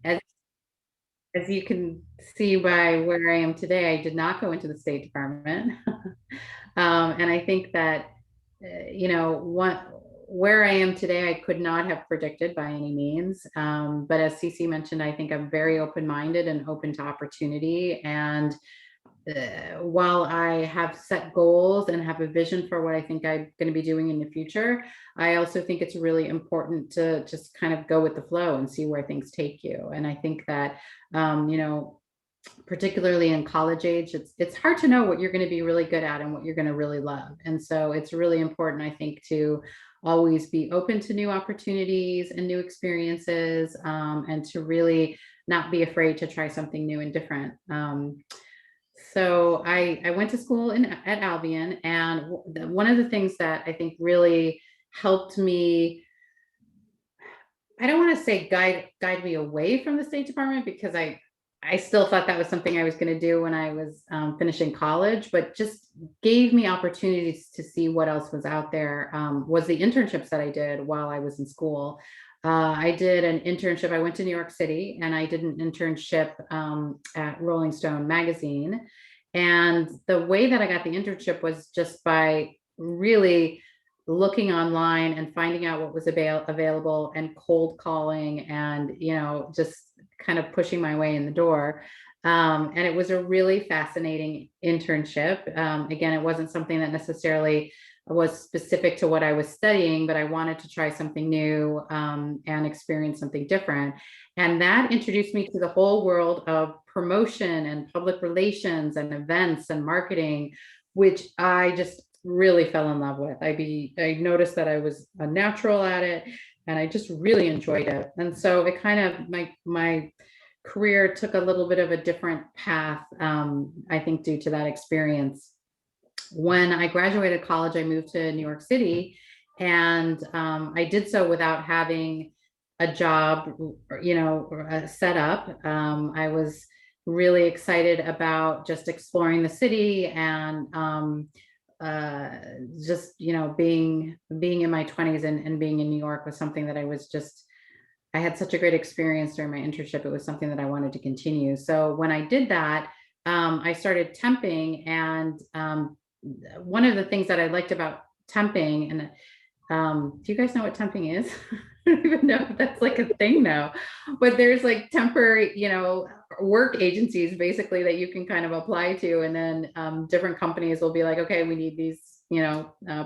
as as you can see by where I am today, I did not go into the State Department. And I think that, where I am today, I could not have predicted by any means. But as Cece mentioned, I think I'm very open-minded and open to opportunity. And while I have set goals and have a vision for what I think I'm going to be doing in the future, I also think it's really important to just kind of go with the flow and see where things take you. And I think that, particularly in college age, it's hard to know what you're going to be really good at and what you're going to really love. And so it's really important, I think, to always be open to new opportunities and new experiences, and to really not be afraid to try something new and different. So I went to school at Albion, and one of the things that I think really helped me, I don't want to say guide me away from the State Department, because I still thought that was something I was going to do when I was finishing college, but just gave me opportunities to see what else was out there, was the internships that I did while I was in school. I did an internship. I went to New York City and I did an internship at Rolling Stone magazine. And the way that I got the internship was just by really looking online and finding out what was available and cold calling and, just kind of pushing my way in the door. And it was a really fascinating internship. Again, it wasn't something that necessarily was specific to what I was studying, but I wanted to try something new, and experience something different. And that introduced me to the whole world of promotion and public relations and events and marketing, which I just really fell in love with. I noticed that I was a natural at it, and I just really enjoyed it. And so it kind of, my career took a little bit of a different path, I think, due to that experience. When I graduated college, I moved to New York City, and I did so without having a job, set up. I was really excited about just exploring the city, and just being in my 20s and being in New York was something that I had such a great experience during my internship. It was something that I wanted to continue. So when I did that, I started temping, and one of the things that I liked about temping, and do you guys know what temping is? I don't even know if that's like a thing now, but there's like temporary, work agencies basically that you can kind of apply to. And then different companies will be like, okay, we need these,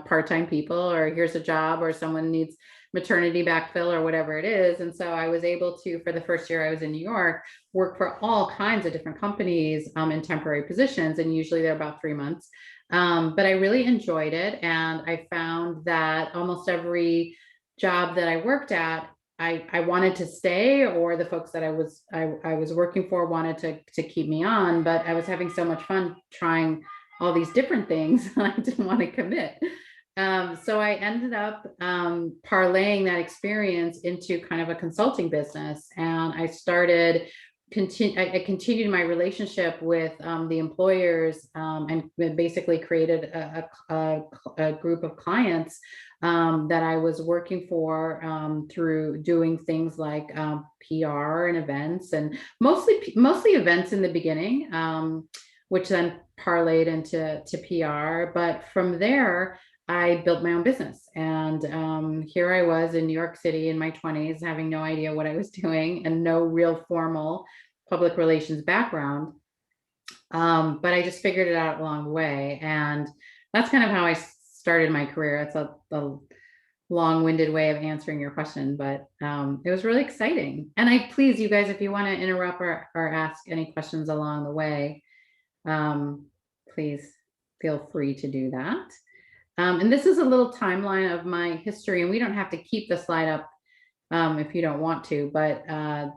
part-time people, or here's a job, or someone needs maternity backfill or whatever it is. And so I was able to, for the first year I was in New York, work for all kinds of different companies in temporary positions. And usually they're about 3 months. But I really enjoyed it. And I found that almost every job that I worked at, I wanted to stay, or the folks that I was working for wanted to keep me on, but I was having so much fun trying all these different things. I didn't want to commit. So I ended up parlaying that experience into kind of a consulting business, and I continued my relationship with the employers, and basically created a group of clients that I was working for, through doing things like PR and events, and mostly events in the beginning, which then parlayed into PR. But from there, I built my own business, and here I was in New York City in my 20s, having no idea what I was doing and no real formal public relations background. But I just figured it out along the way, and that's kind of how I started my career. It's a long-winded way of answering your question, but it was really exciting. And please, you guys, if you want to interrupt or ask any questions along the way, please feel free to do that. And this is a little timeline of my history, and we don't have to keep the slide up if you don't want to, but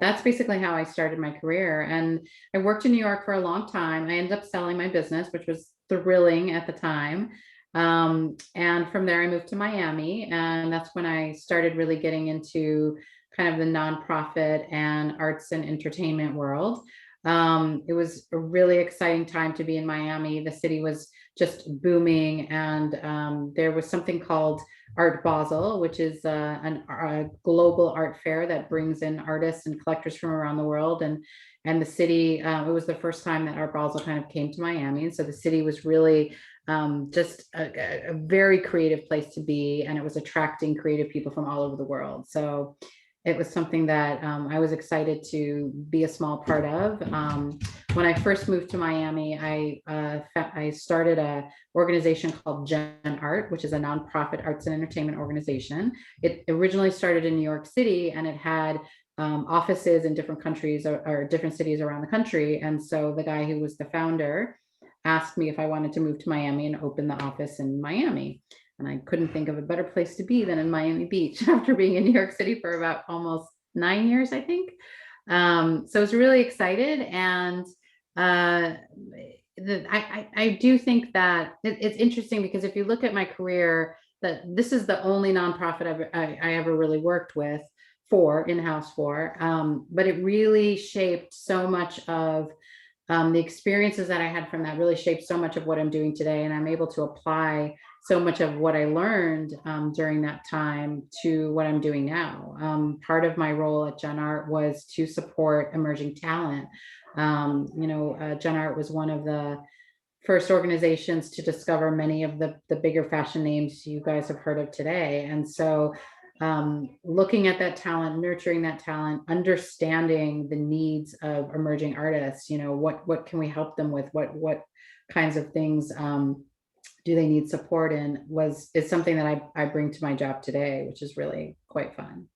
that's basically how I started my career. And I worked in New York for a long time. I ended up selling my business, which was thrilling at the time. And from there, I moved to Miami, and that's when I started really getting into kind of the nonprofit and arts and entertainment world. It was a really exciting time to be in Miami. The city was just booming, and there was something called Art Basel, which is a global art fair that brings in artists and collectors from around the world. And the city, it was the first time that Art Basel kind of came to Miami, and so the city was really just a very creative place to be, and it was attracting creative people from all over the world. So it was something that I was excited to be a small part of. When I first moved to Miami, I started a organization called Gen Art, which is a nonprofit arts and entertainment organization. It originally started in New York City, and it had offices in different countries or different cities around the country. And so the guy who was the founder asked me if I wanted to move to Miami and open the office in Miami. And I couldn't think of a better place to be than in Miami Beach after being in New York City for about almost 9 years, I think. So I was really excited. And I do think that it's interesting, because if you look at my career, that this is the only nonprofit I ever really worked with in-house for. But it really shaped so much of the experiences that I had from that, really shaped so much of what I'm doing today. And I'm able to apply so much of what I learned during that time to what I'm doing now. Part of my role at Gen Art was to support emerging talent. Gen Art was one of the first organizations to discover many of the bigger fashion names you guys have heard of today. And so looking at that talent, nurturing that talent, understanding the needs of emerging artists, what can we help them with? What kinds of things do they need support in, is something that I bring to my job today, which is really quite fun.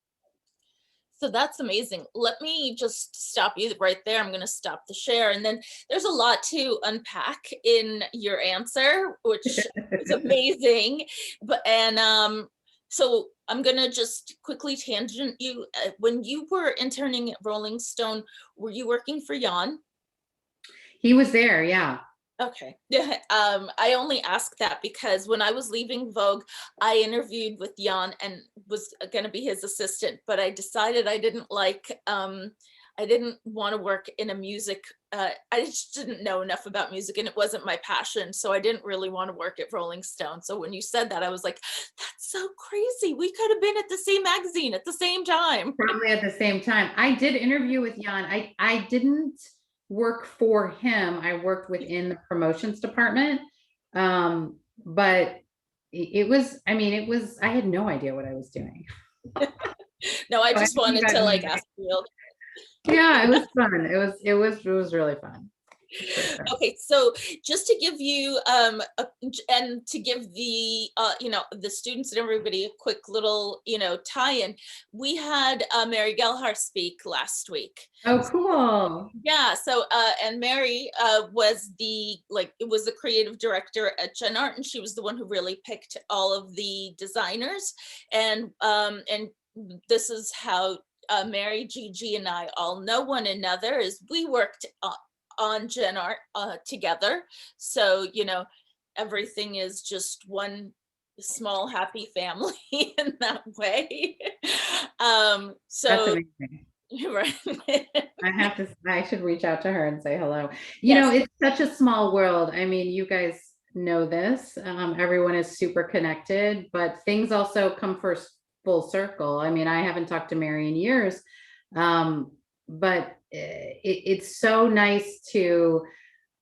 So that's amazing. Let me just stop you right there. I'm going to stop the share. And then there's a lot to unpack in your answer, which is amazing. So I'm going to just quickly tangent you. When you were interning at Rolling Stone, were you working for Jan? He was there, yeah. Okay. Yeah. I only ask that because when I was leaving Vogue, I interviewed with Jan and was going to be his assistant, but I decided I didn't want to work in a music. I just didn't know enough about music, and it wasn't my passion. So I didn't really want to work at Rolling Stone. So when you said that, I was like, that's so crazy. We could have been at the same magazine at the same time. Probably at the same time. I did interview with Jan. I didn't work for him. I worked within the promotions department. But I had no idea what I was doing. No, I just wanted to ask you. Yeah, it was fun. It was really fun. Okay, so just to give you and to give the the students and everybody a quick little tie-in, we had Mary Gelhar speak last week. Oh, cool. Yeah, so and Mary was the creative director at Gen Art, and she was the one who really picked all of the designers, and this is how Mary, Gigi, and I all know one another, is we worked on Gen Art together. So, everything is just one small happy family in that way. That's amazing. Right. I should reach out to her and say hello. Yes. It's such a small world. I mean, you guys know this. Everyone is super connected, but things also come full circle. I mean, I haven't talked to Mary in years, but it's so nice to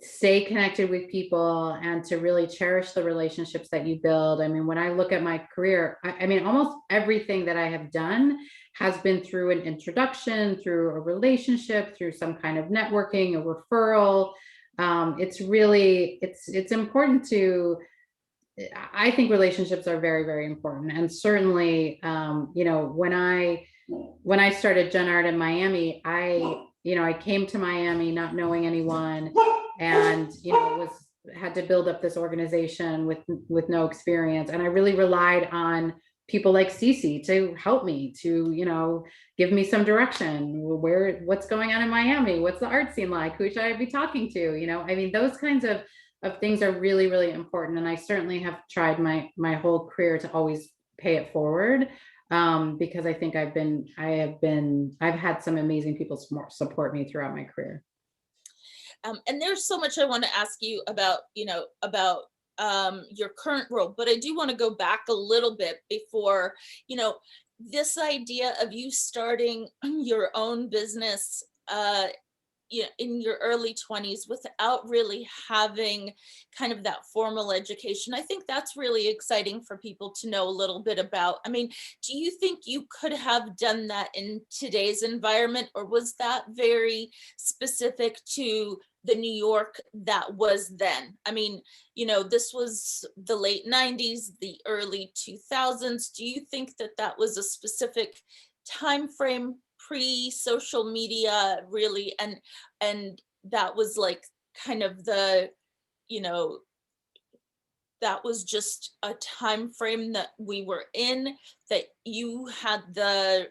stay connected with people and to really cherish the relationships that you build. I mean, when I look at my career, I mean, almost everything that I have done has been through an introduction, through a relationship, through some kind of networking, a referral. It's important to, I think relationships are very, very important. And certainly, when I started Gen Art in Miami, I came to Miami not knowing anyone, and had to build up this organization with no experience. And I really relied on people like Cece to help me, to give me some direction. What's going on in Miami? What's the art scene like? Who should I be talking to? I mean, those kinds of things are really, really important. And I certainly have tried my whole career to always pay it forward, because I think I've had some amazing people support me throughout my career. And there's so much I want to ask you about, about your current role, but I do want to go back a little bit before, this idea of you starting your own business, in your early 20s without really having kind of that formal education. I think that's really exciting for people to know a little bit about. I mean, do you think you could have done that in today's environment, or was that very specific to the New York that was then? I mean, this was the late 90s, the early 2000s. Do you think that that was a specific time frame, pre-social media, really, and that was like kind of the, you know that was just a time frame that we were in, that you had the,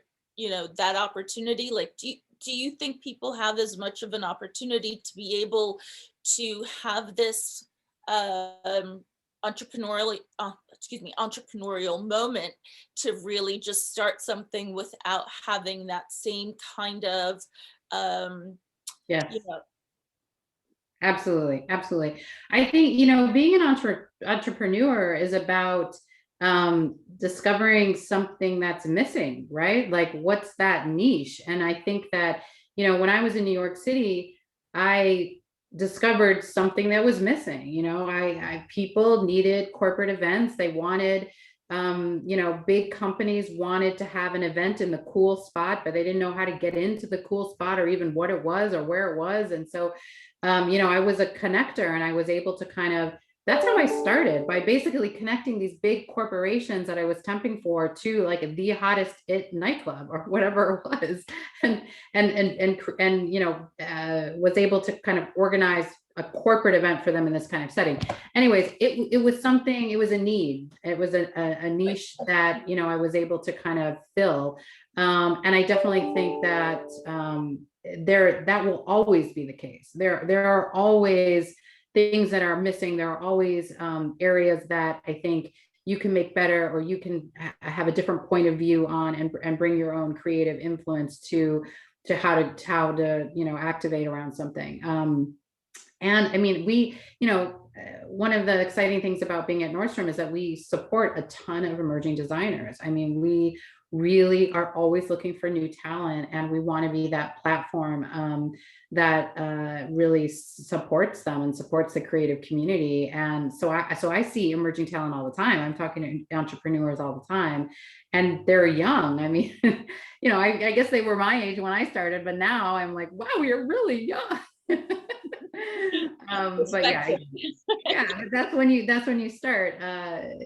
that opportunity? Like, do you think people have as much of an opportunity to be able to have this um entrepreneurial moment to really just start something without having that same kind of um Yes. you know Absolutely, absolutely. I think, being an entrepreneur is about discovering something that's missing, right? Like, what's that niche? And I think that, when I was in New York City, I discovered something that was missing. People needed corporate events. They wanted, big companies wanted to have an event in the cool spot, but they didn't know how to get into the cool spot, or even what it was or where it was. And so I was a connector, and I was able to that's how I started, by basically connecting these big corporations that I was temping for to like the hottest nightclub or whatever it was. And was able to kind of organize a corporate event for them in this kind of setting. Anyways, it was something, it was a need. It was a niche that, I was able to kind of fill. And I definitely think that, that will always be the case. There are always things that are missing. There are always areas that I think you can make better, or you can have a different point of view on, and bring your own creative influence to how to activate around something. And I mean, one of the exciting things about being at Nordstrom is that we support a ton of emerging designers. I mean, we really are always looking for new talent, and we want to be that platform that really supports them and supports the creative community. And so I see emerging talent all the time. I'm talking to entrepreneurs all the time, and they're young. I mean, I guess they were my age when I started, but now I'm like, wow, you're really young. But yeah, that's when you start.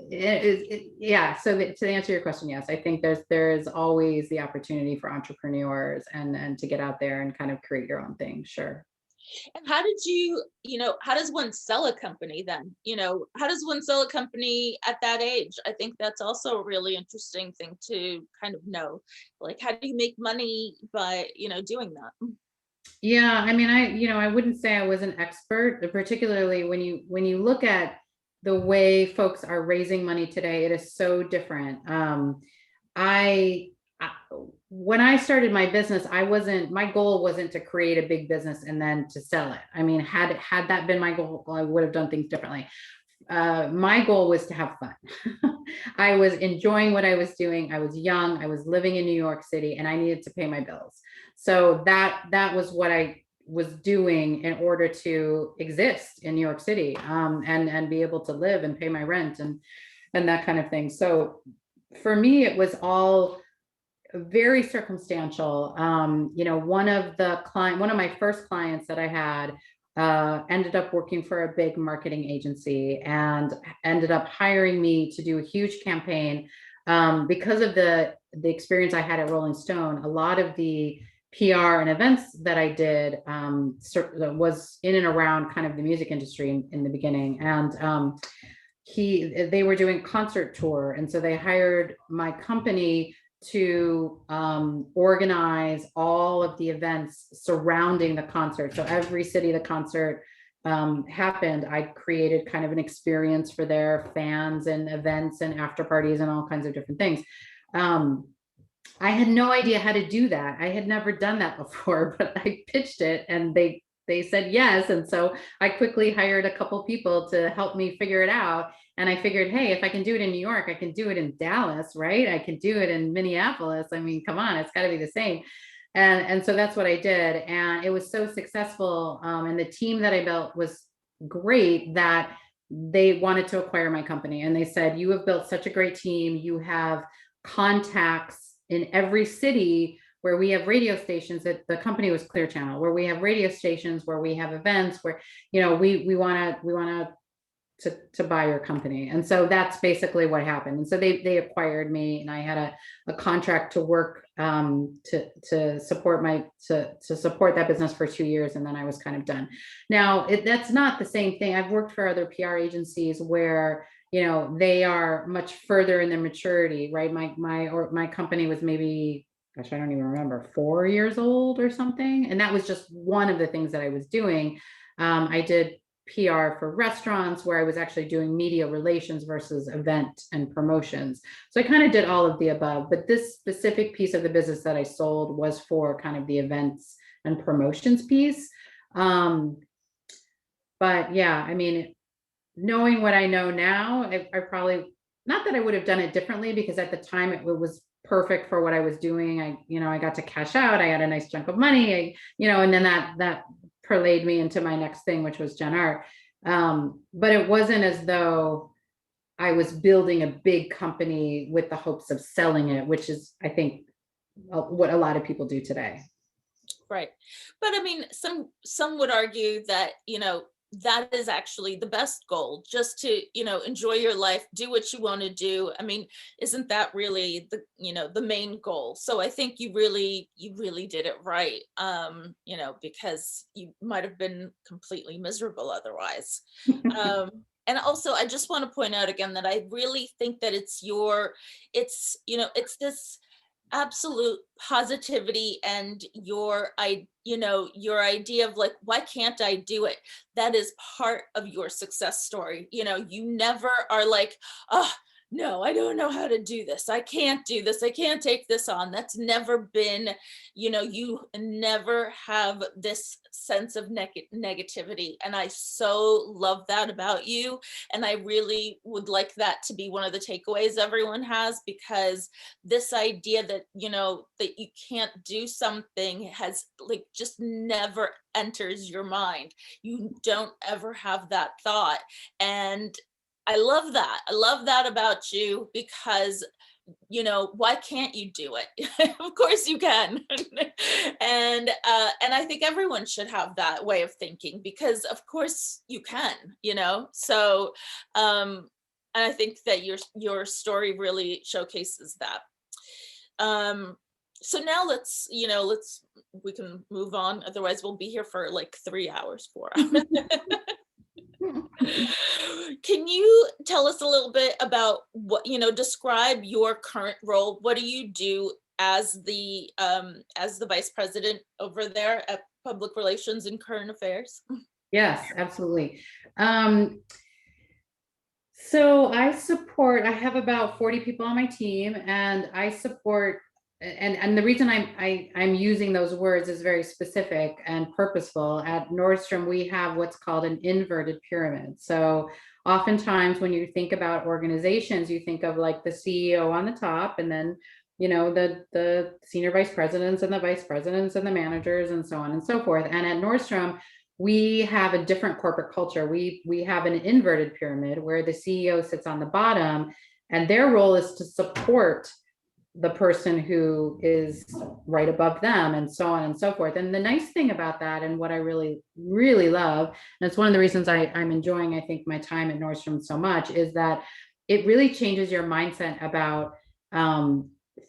Yeah. So to answer your question, yes, I think there's always the opportunity for entrepreneurs and to get out there and kind of create your own thing. Sure. And how did how does one sell a company then? How does one sell a company at that age? I think that's also a really interesting thing to kind of know. Like, how do you make money by, doing that? Yeah, I mean, I wouldn't say I was an expert, particularly when you look at the way folks are raising money today. It is so different. I, I when I started my business, my goal wasn't to create a big business and then to sell it. I mean, had that been my goal, I would have done things differently. My goal was to have fun. I was enjoying what I was doing. I was young. I was living in New York City, and I needed to pay my bills. So that was what I was doing in order to exist in New York City, and be able to live and pay my rent and that kind of thing. So for me, it was all very circumstantial. One of my first clients that I had ended up working for a big marketing agency, and ended up hiring me to do a huge campaign. Because of the experience I had at Rolling Stone, a lot of the PR and events that I did was in and around kind of the music industry in the beginning. And they were doing concert tour, and so they hired my company to organize all of the events surrounding the concert. So every city the concert happened, I created kind of an experience for their fans, and events and after parties and all kinds of different things. I had no idea how to do that. I had never done that before, but I pitched it, and they they said yes. And so I quickly hired a couple people to help me figure it out. And I figured, hey, if I can do it in New York, I can do it in Dallas, right? I can do it in Minneapolis. I mean, come on, it's got to be the same. And so that's what I did. And it was so successful. And the team that I built was great that they wanted to acquire my company. And they said, you have built such a great team. You have contacts in every city where we have radio stations. That the company was Clear Channel, where we have radio stations, where we have events, where, we want to buy your company. And so that's basically what happened. And so they acquired me, and I had a contract to work to support to support that business for 2 years, and then I was kind of done. Now that's not the same thing. I've worked for other PR agencies where they are much further in their maturity, right? My company was maybe, gosh, I don't even remember, 4 years old or something, and that was just one of the things that I was doing. I did PR for restaurants, where I was actually doing media relations versus event and promotions. So I kind of did all of the above, but this specific piece of the business that I sold was for kind of the events and promotions piece. But yeah, I mean, knowing what I know now, I probably, not that I would have done it differently, because at the time it was perfect for what I was doing. I got to cash out. I had a nice chunk of money, and then that parlayed me into my next thing, which was Gen Art. But it wasn't as though I was building a big company with the hopes of selling it, which is, I think, what a lot of people do today. Right. But I mean, some would argue that, that is actually the best goal, just to, enjoy your life, do what you want to do. I mean, isn't that really the main goal? So I think you really did it right. Because you might have been completely miserable otherwise. And also, I just want to point out again that I really think that it's this absolute positivity, and your idea of like, why can't I do it? That is part of your success story. You never are like, oh no, I don't know how to do this, I can't do this, I can't take this on. That's never been, you never have this sense of negativity, and I so love that about you. And I really would like that to be one of the takeaways everyone has, because this idea that that you can't do something has like just never enters your mind. You don't ever have that thought. And I love that. I love that about you, because why can't you do it? Of course you can. And I think everyone should have that way of thinking, because of course you can, so and I think that your story really showcases that. So now we can move on, otherwise we'll be here for like 3 hours, 4 hours. Can you tell us a little bit about what, describe your current role? What do you do as the vice president over there at Public Relations and Current Affairs? Yes, absolutely. So I have about 40 people on my team, and I support, and the reason I'm using those words is very specific and purposeful. At Nordstrom, we have what's called an inverted pyramid. So oftentimes when you think about organizations, you think of like the CEO on the top, and then the senior vice presidents and the vice presidents and the managers and so on and so forth. And at Nordstrom, we have a different corporate culture. We have an inverted pyramid where the CEO sits on the bottom, and their role is to support the person who is right above them, and so on and so forth. And the nice thing about that, and what I really, really love, and it's one of the reasons I'm enjoying, I think, my time at Nordstrom so much, is that it really changes your mindset about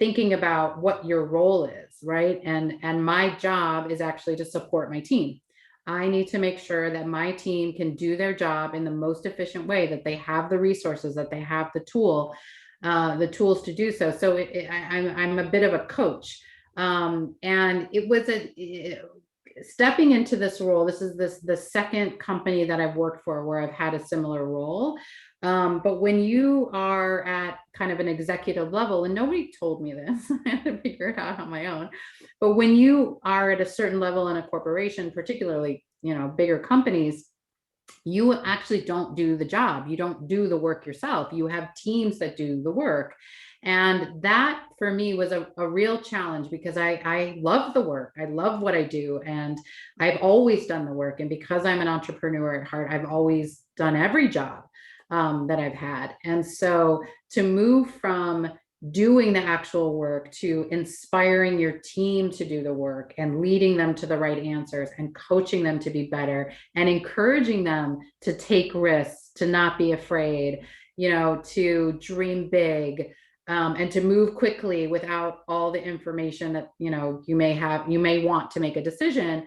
thinking about what your role is, right? And my job is actually to support my team. I need to make sure that my team can do their job in the most efficient way, that they have the resources, that they have the tools to do so. So I'm a bit of a coach. And it was stepping into this role. This is the second company that I've worked for where I've had a similar role. But when you are at kind of an executive level, and nobody told me this, I had to figure it out on my own. But when you are at a certain level in a corporation, particularly, bigger companies, you actually don't do the job. You don't do the work yourself. You have teams that do the work. And that for me was a real challenge, because I love the work. I love what I do. And I've always done the work. And because I'm an entrepreneur at heart, I've always done every job that I've had. And so to move from doing the actual work to inspiring your team to do the work and leading them to the right answers and coaching them to be better and encouraging them to take risks, to not be afraid, to dream big, and to move quickly without all the information that you may want to make a decision,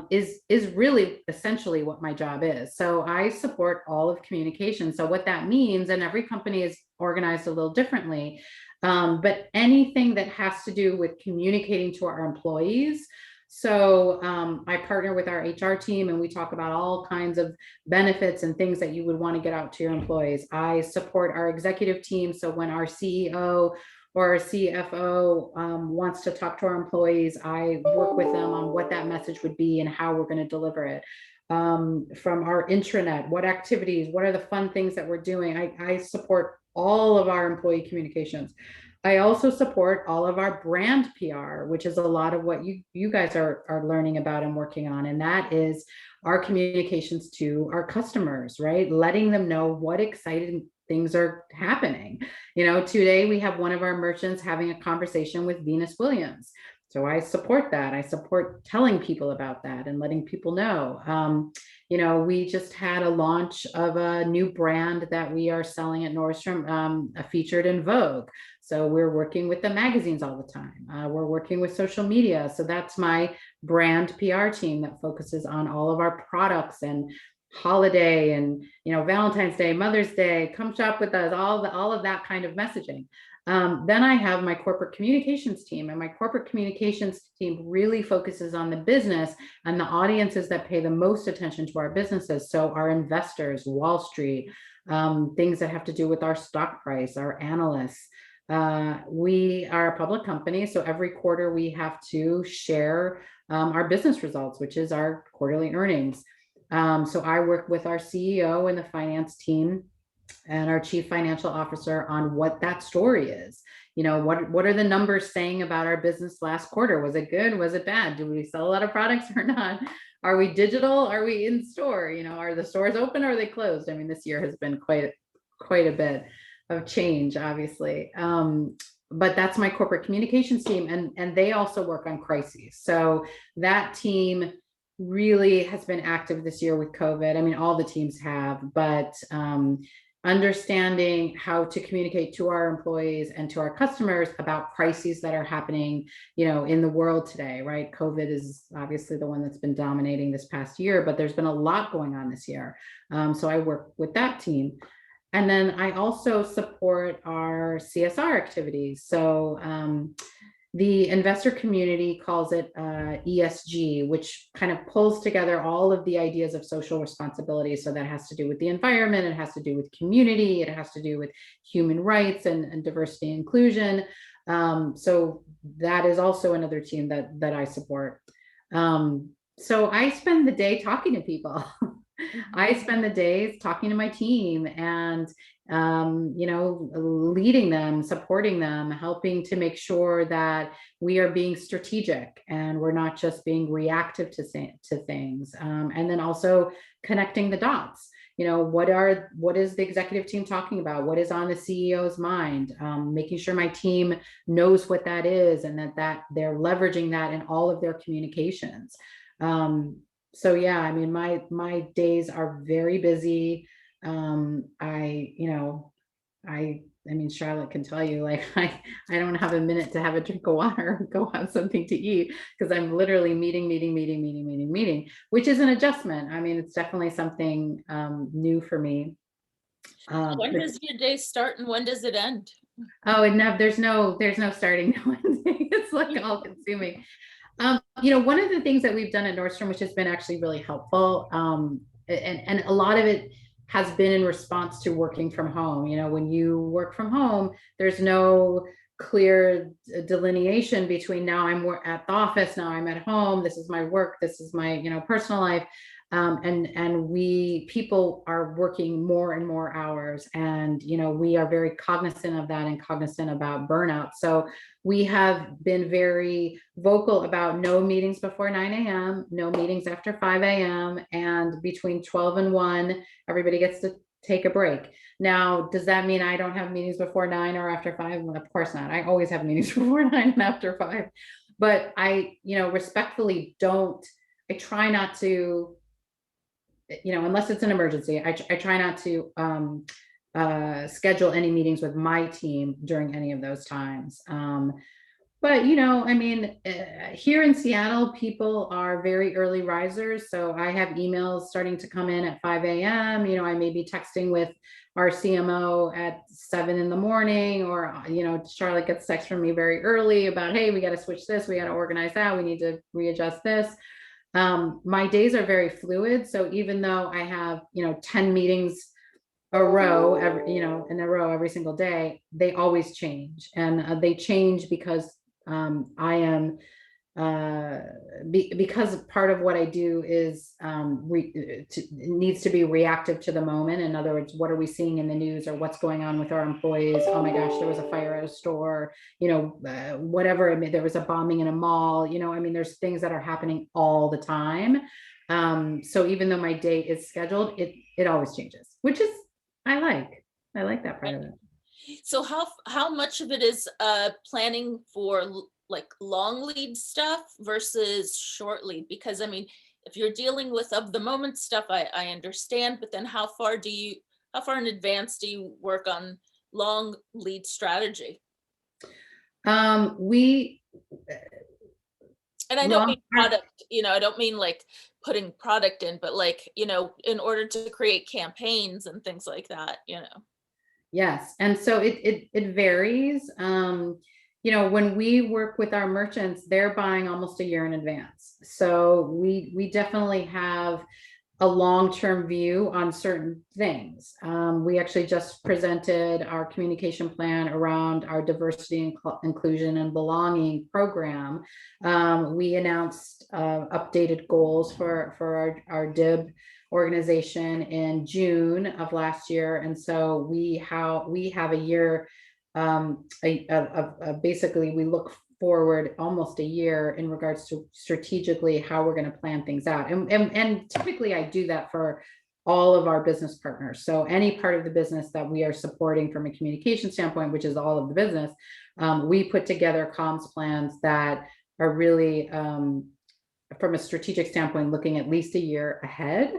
is really essentially what my job is. So I support all of communication. So what that means, and every company is organized a little differently, but anything that has to do with communicating to our employees. So I partner with our HR team, and we talk about all kinds of benefits and things that you would want to get out to your employees. I support our executive team. So when our CEO or our CFO wants to talk to our employees, I work with them on what that message would be and how we're going to deliver it. From our intranet, what activities, what are the fun things that we're doing? I support all of our employee communications. I also support all of our brand PR, which is a lot of what you guys are learning about and working on. And that is our communications to our customers, right? Letting them know what exciting things are happening. Today we have one of our merchants having a conversation with Venus Williams. So I support that. I support telling people about that and letting people know. We just had a launch of a new brand that we are selling at Nordstrom, featured in Vogue. So we're working with the magazines all the time. We're working with social media. So that's my brand PR team that focuses on all of our products and holiday and Valentine's Day, Mother's Day, come shop with us, all of that kind of messaging. Then I have my corporate communications team, and my corporate communications team really focuses on the business and the audiences that pay the most attention to our businesses. So our investors, Wall Street, things that have to do with our stock price, our analysts. We are a public company, so every quarter we have to share our business results, which is our quarterly earnings. So I work with our CEO and the finance team and our chief financial officer on what that story is. What are the numbers saying about our business last quarter? Was it good? Was it bad? Do we sell a lot of products or not? Are we digital? Are we in store? Are the stores open or are they closed? I mean, this year has been quite a bit of change, obviously. But that's my corporate communications team, and they also work on crises. So that team really has been active this year with COVID. I mean, all the teams have, but understanding how to communicate to our employees and to our customers about crises that are happening, in the world today, right? COVID is obviously the one that's been dominating this past year, but there's been a lot going on this year. So I work with that team. And then I also support our CSR activities. So the investor community calls it ESG, which kind of pulls together all of the ideas of social responsibility. So that has to do with the environment, it has to do with community, it has to do with human rights and diversity and inclusion. So that is also another team that I support. So I spend the day talking to people. I spend the days talking to my team and leading them, supporting them, helping to make sure that we are being strategic and we're not just being reactive to things. And then also connecting the dots. What is the executive team talking about? What is on the CEO's mind? Making sure my team knows what that is and that they're leveraging that in all of their communications. So yeah, I mean, my days are very busy. I mean, Charlotte can tell you, like, I don't have a minute to have a drink of water or go have something to eat because I'm literally meeting, which is an adjustment. I mean, it's definitely something new for me. When does your day start and when does it end? Oh, and no, there's no starting. It's like all consuming. One of the things that we've done at Nordstrom, which has been actually really helpful, and a lot of it has been in response to working from home. You know, when you work from home, there's no clear delineation between now I'm at the office, now I'm at home, this is my work, this is my, you know, personal life. And people are working more and more hours, and you know, we are very cognizant of that and cognizant about burnout. So we have been very vocal about no meetings before 9 a.m., no meetings after 5 a.m., and between 12 and 1 everybody gets to take a break. Now, does that mean I don't have meetings before 9 or after 5? Well, of course not. I always have meetings before 9 and after 5. But I, you know, respectfully I try not to, you know, unless it's an emergency, I try not to schedule any meetings with my team during any of those times. But you know, I mean, here in Seattle, people are very early risers. So I have emails starting to come in at 5 a.m. You know, I may be texting with our CMO at 7 in the morning, or, you know, Charlotte gets text from me very early about, hey, we got to switch this, we got to organize that, we need to readjust this. My days are very fluid. So even though I have, you know, 10 meetings a row in a row every single day, they always change. And they change because I am because part of what I do is needs to be reactive to the moment. In other words, what are we seeing in the news, or what's going on with our employees? Oh my gosh, there was a fire at a store, you know, whatever. I mean, there was a bombing in a mall, you know, I mean, there's things that are happening all the time. So even though my day is scheduled, it always changes, which is, I like that part of it. So how much of it is planning for like long lead stuff versus short lead? Because I mean, if you're dealing with of the moment stuff, I understand, but then how far in advance do you work on long lead strategy? We And I don't mean product, you know, I don't mean like putting product in, but like, you know, in order to create campaigns and things like that, you know. Yes, and so it varies. You know, when we work with our merchants, they're buying almost a year in advance. So we definitely have a long-term view on certain things. We actually just presented our communication plan around our diversity, inclusion, and belonging program. We announced updated goals for our DIB organization in June of last year, and so we have a year. Basically, we look forward almost a year in regards to strategically how we're going to plan things out. And typically I do that for all of our business partners. So any part of the business that we are supporting from a communication standpoint, which is all of the business, we put together comms plans that are really, from a strategic standpoint, looking at least a year ahead,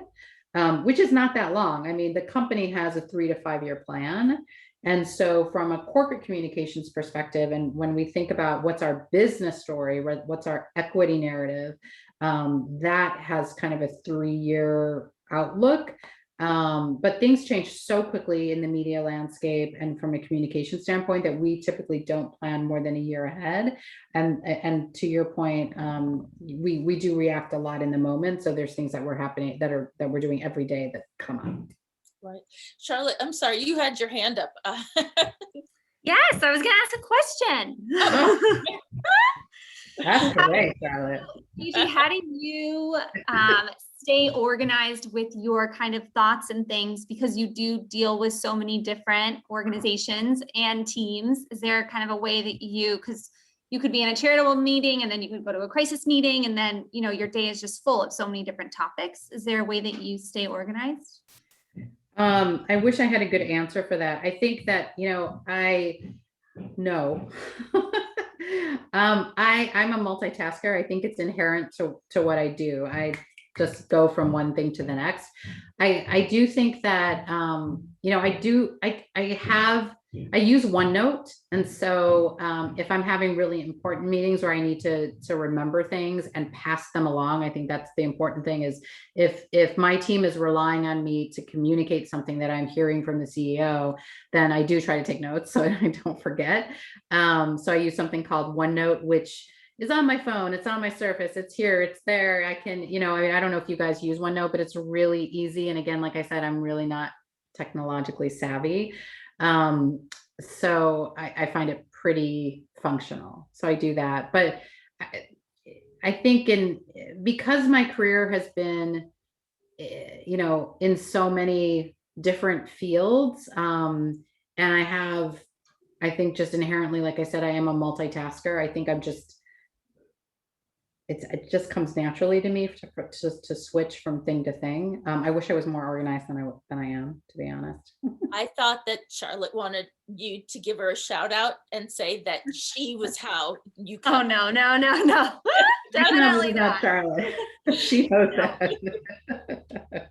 which is not that long. I mean, the company has a 3 to 5 year plan. And so from a corporate communications perspective, and when we think about what's our business story, what's our equity narrative, that has kind of a 3-year outlook. But things change so quickly in the media landscape and from a communication standpoint that we typically don't plan more than a year ahead. And to your point, we do react a lot in the moment. So there's things that that we're doing every day that come up. Right. Charlotte, I'm sorry, you had your hand up. Yes, I was going to ask a question. That's great, Charlotte. Gigi, how do you stay organized with your kind of thoughts and things, because you do deal with so many different organizations and teams? Is there kind of a way that because you could be in a charitable meeting and then you could go to a crisis meeting, and then, you know, your day is just full of so many different topics. Is there a way that you stay organized? I wish I had a good answer for that. I think that, you know, no. I'm a multitasker. I think it's inherent to what I do. I just go from one thing to the next. I do think that, you know, I use OneNote. And so if I'm having really important meetings where I need to remember things and pass them along, I think that's the important thing. Is if my team is relying on me to communicate something that I'm hearing from the CEO, then I do try to take notes so I don't forget. So I use something called OneNote, which is on my phone. It's on my Surface. It's here. It's there. I can, you know, I don't know if you guys use OneNote, but it's really easy. And again, like I said, I'm really not technologically savvy. So I find it pretty functional. So I do that. But I think because my career has been, in so many different fields, and I think just inherently, like I said, I am a multitasker. I think it just comes naturally to me to switch from thing to thing. I wish I was more organized than I am, to be honest. I thought that Charlotte wanted you to give her a shout out and say that she was how you Oh, come. no. Definitely Definitely not not. Charlotte. She knows No. that.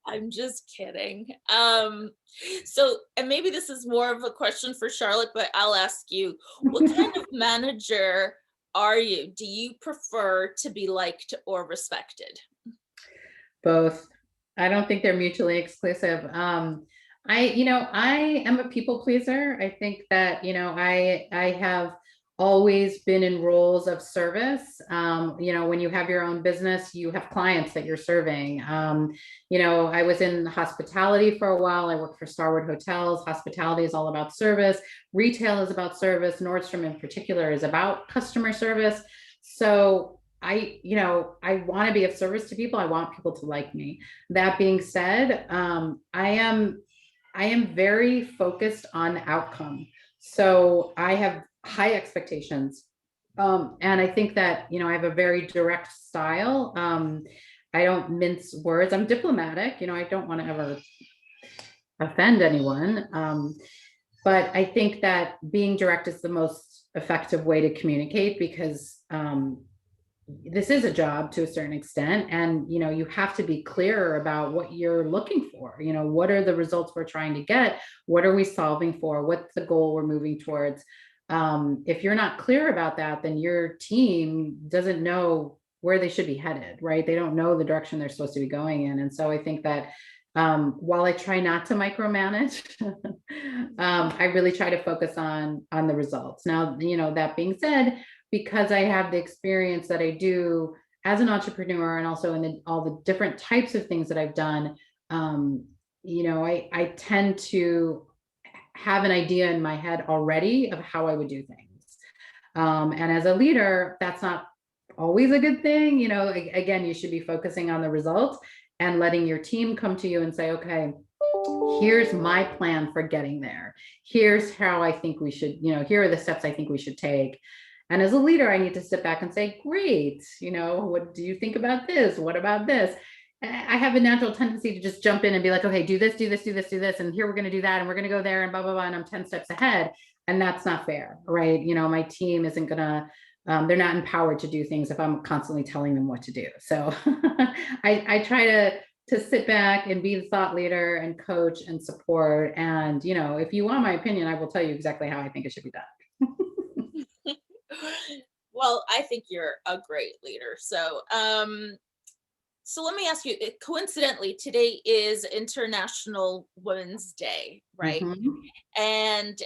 I'm just kidding. So, and maybe this is more of a question for Charlotte, but I'll ask you, what kind of manager are you? Do you prefer to be liked or respected? Both. I don't think they're mutually exclusive. I am a people pleaser. I think that, I have always been in roles of service. When you have your own business, you have clients that you're serving. I was in hospitality for a while. I worked for Starwood Hotels. Hospitality is all about service. Retail is about service. Nordstrom in particular is about customer service. So I want to be of service to people. I want people to like me. That being said, I am very focused on outcome. So I have high expectations. And I think that, I have a very direct style. I don't mince words. I'm diplomatic. I don't want to ever offend anyone. But I think that being direct is the most effective way to communicate, because this is a job to a certain extent, and you have to be clear about what you're looking for. What are the results we're trying to get? What are we solving for? What's the goal we're moving towards? If you're not clear about that, then your team doesn't know where they should be headed, right? They don't know the direction they're supposed to be going in. And so I think that while I try not to micromanage, I really try to focus on the results. Now, that being said, because I have the experience that I do as an entrepreneur, and also in all the different types of things that I've done, I tend to have an idea in my head already of how I would do things. And as a leader, that's not always a good thing. Again, you should be focusing on the results and letting your team come to you and say, okay, here's my plan for getting there. Here's how I think we should, here are the steps I think we should take. And as a leader, I need to step back and say, great, what do you think about this? What about this? I have a natural tendency to just jump in and be like, okay, do this, do this, do this, do this. And here we're going to do that. And we're going to go there and blah, blah, blah. And I'm 10 steps ahead. And that's not fair, right? My team isn't going to, they're not empowered to do things if I'm constantly telling them what to do. So I try to sit back and be the thought leader and coach and support. And, if you want my opinion, I will tell you exactly how I think it should be done. Well, I think you're a great leader. So, so let me ask you, coincidentally, today is International Women's Day, right? Mm-hmm. And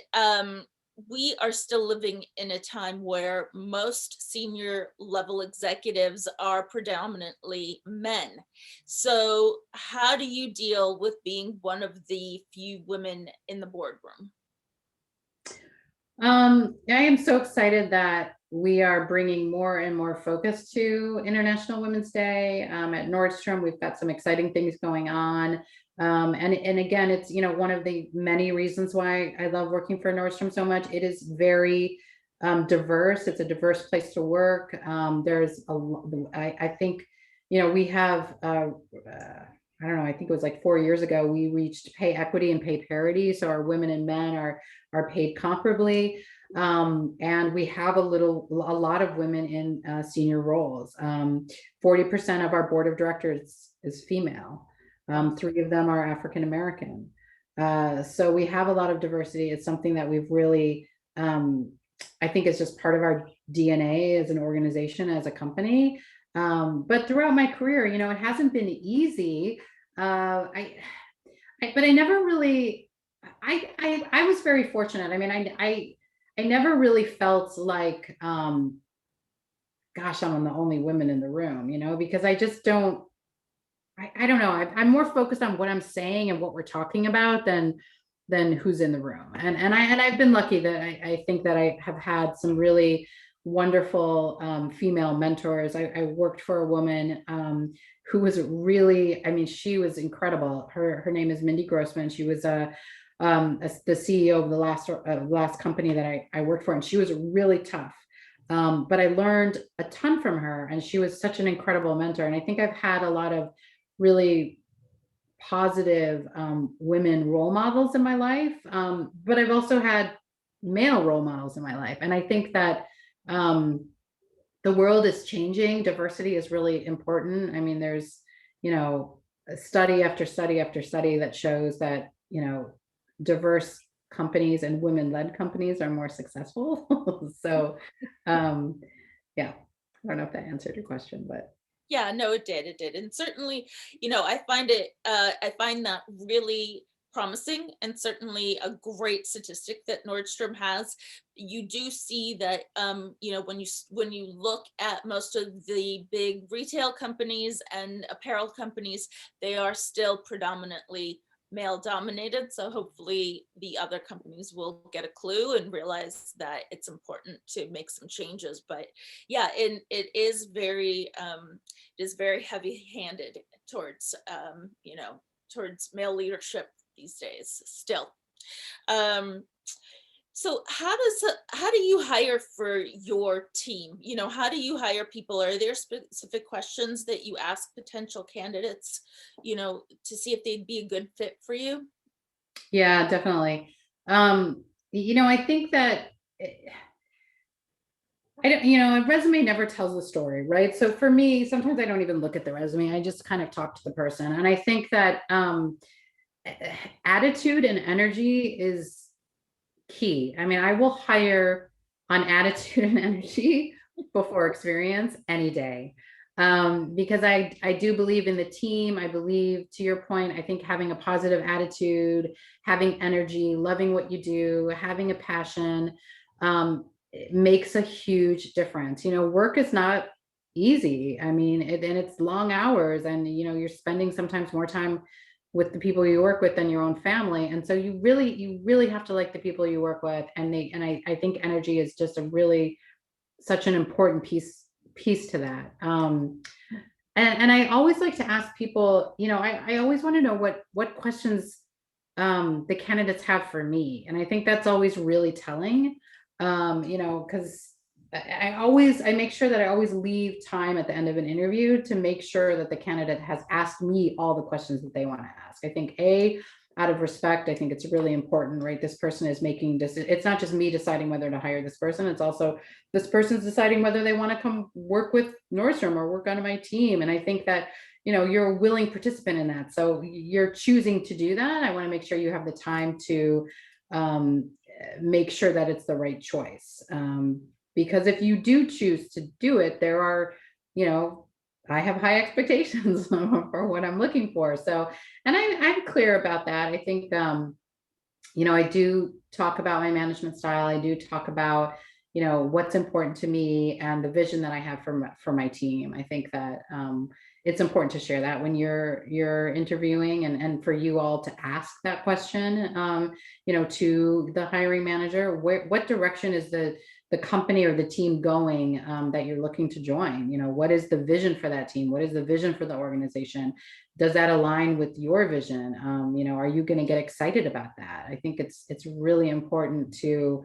we are still living in a time where most senior level executives are predominantly men. So how do you deal with being one of the few women in the boardroom? I am so excited that we are bringing more and more focus to International Women's Day. At Nordstrom, we've got some exciting things going on. And again, it's, one of the many reasons why I love working for Nordstrom so much. It is very diverse. It's a diverse place to work. There's I think, we have, I don't know, I think it was like 4 years ago, we reached pay equity and pay parity. So our women and men are paid comparably. And we have a lot of women in senior roles. 40% of our board of directors is female. 3 of them are African-American. So we have a lot of diversity. It's something that we've really, I think it's just part of our DNA as an organization, as a company. But throughout my career, it hasn't been easy. But I never really, I was very fortunate. I mean, I never really felt like, gosh, I'm the only woman in the room, because I just don't, I don't know. I'm more focused on what I'm saying and what we're talking about than who's in the room. And I've been lucky that I think that I have had some really wonderful female mentors. I worked for a woman who was really, I mean, she was incredible. Her name is Mindy Grossman. She was the CEO of the last company that I worked for, and she was really tough. But I learned a ton from her, and she was such an incredible mentor. And I think I've had a lot of really positive women role models in my life, but I've also had male role models in my life. And I think that the world is changing. Diversity is really important. I mean, there's, study after study after study that shows that, diverse companies and women-led companies are more successful. So, yeah, I don't know if that answered your question, but. Yeah, no, it did. And certainly, I find that really promising, and certainly a great statistic that Nordstrom has. You do see that, when you look at most of the big retail companies and apparel companies, they are still predominantly male dominated. So hopefully the other companies will get a clue and realize that it's important to make some changes. But yeah, and it is very heavy handed towards, towards male leadership these days still. Um, so how do you hire for your team? How do you hire people? Are there specific questions that you ask potential candidates, to see if they'd be a good fit for you? Yeah, definitely. I think that I don't, a resume never tells a story, right? So for me, sometimes I don't even look at the resume. I just kind of talk to the person. And I think that attitude and energy is key. I mean, I will hire on attitude and energy before experience any day. Because I do believe in the team. I believe, to your point, I think having a positive attitude, having energy, loving what you do, having a passion, it makes a huge difference. Work is not easy. I mean, and it's long hours, and you're spending sometimes more time with the people you work with than your own family. And so you really have to like the people you work with. And I think energy is just such an important piece to that. And I always like to ask people, I always want to know what questions the candidates have for me. And I think that's always really telling, because I make sure that I always leave time at the end of an interview to make sure that the candidate has asked me all the questions that they want to ask. I think out of respect, I think it's really important, right? This person is making this. It's not just me deciding whether to hire this person. It's also this person's deciding whether they want to come work with Nordstrom or work on my team. And I think that, you're a willing participant in that. So you're choosing to do that. I want to make sure you have the time to make sure that it's the right choice. Because if you do choose to do it, there are, I have high expectations for what I'm looking for. So, and I'm clear about that. I think, I do talk about my management style. I do talk about, what's important to me and the vision that I have for my team. I think that it's important to share that when you're interviewing, and for you all to ask that question, to the hiring manager. What direction is the company or the team going, that you're looking to join? What is the vision for that team? What is the vision for the organization? Does that align with your vision? Are you going to get excited about that? I think it's really important to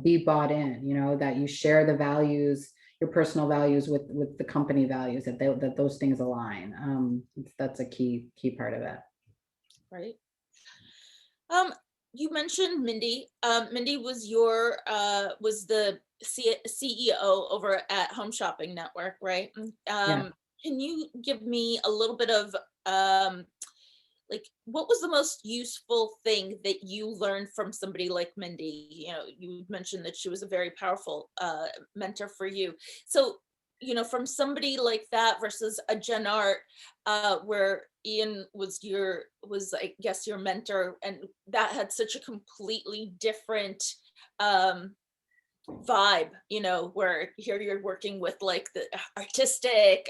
be bought in, that you share the values, your personal values with the company values, that those things align. That's a key part of it. Right. You mentioned Mindy. Mindy was was the CEO over at Home Shopping Network, right? Yeah. Can you give me a little bit of what was the most useful thing that you learned from somebody like Mindy? You mentioned that she was a very powerful mentor for you. So, from somebody like that versus a Jen Art, where Ian was I guess your mentor, and that had such a completely different vibe, you know, where here you're working with like the artistic,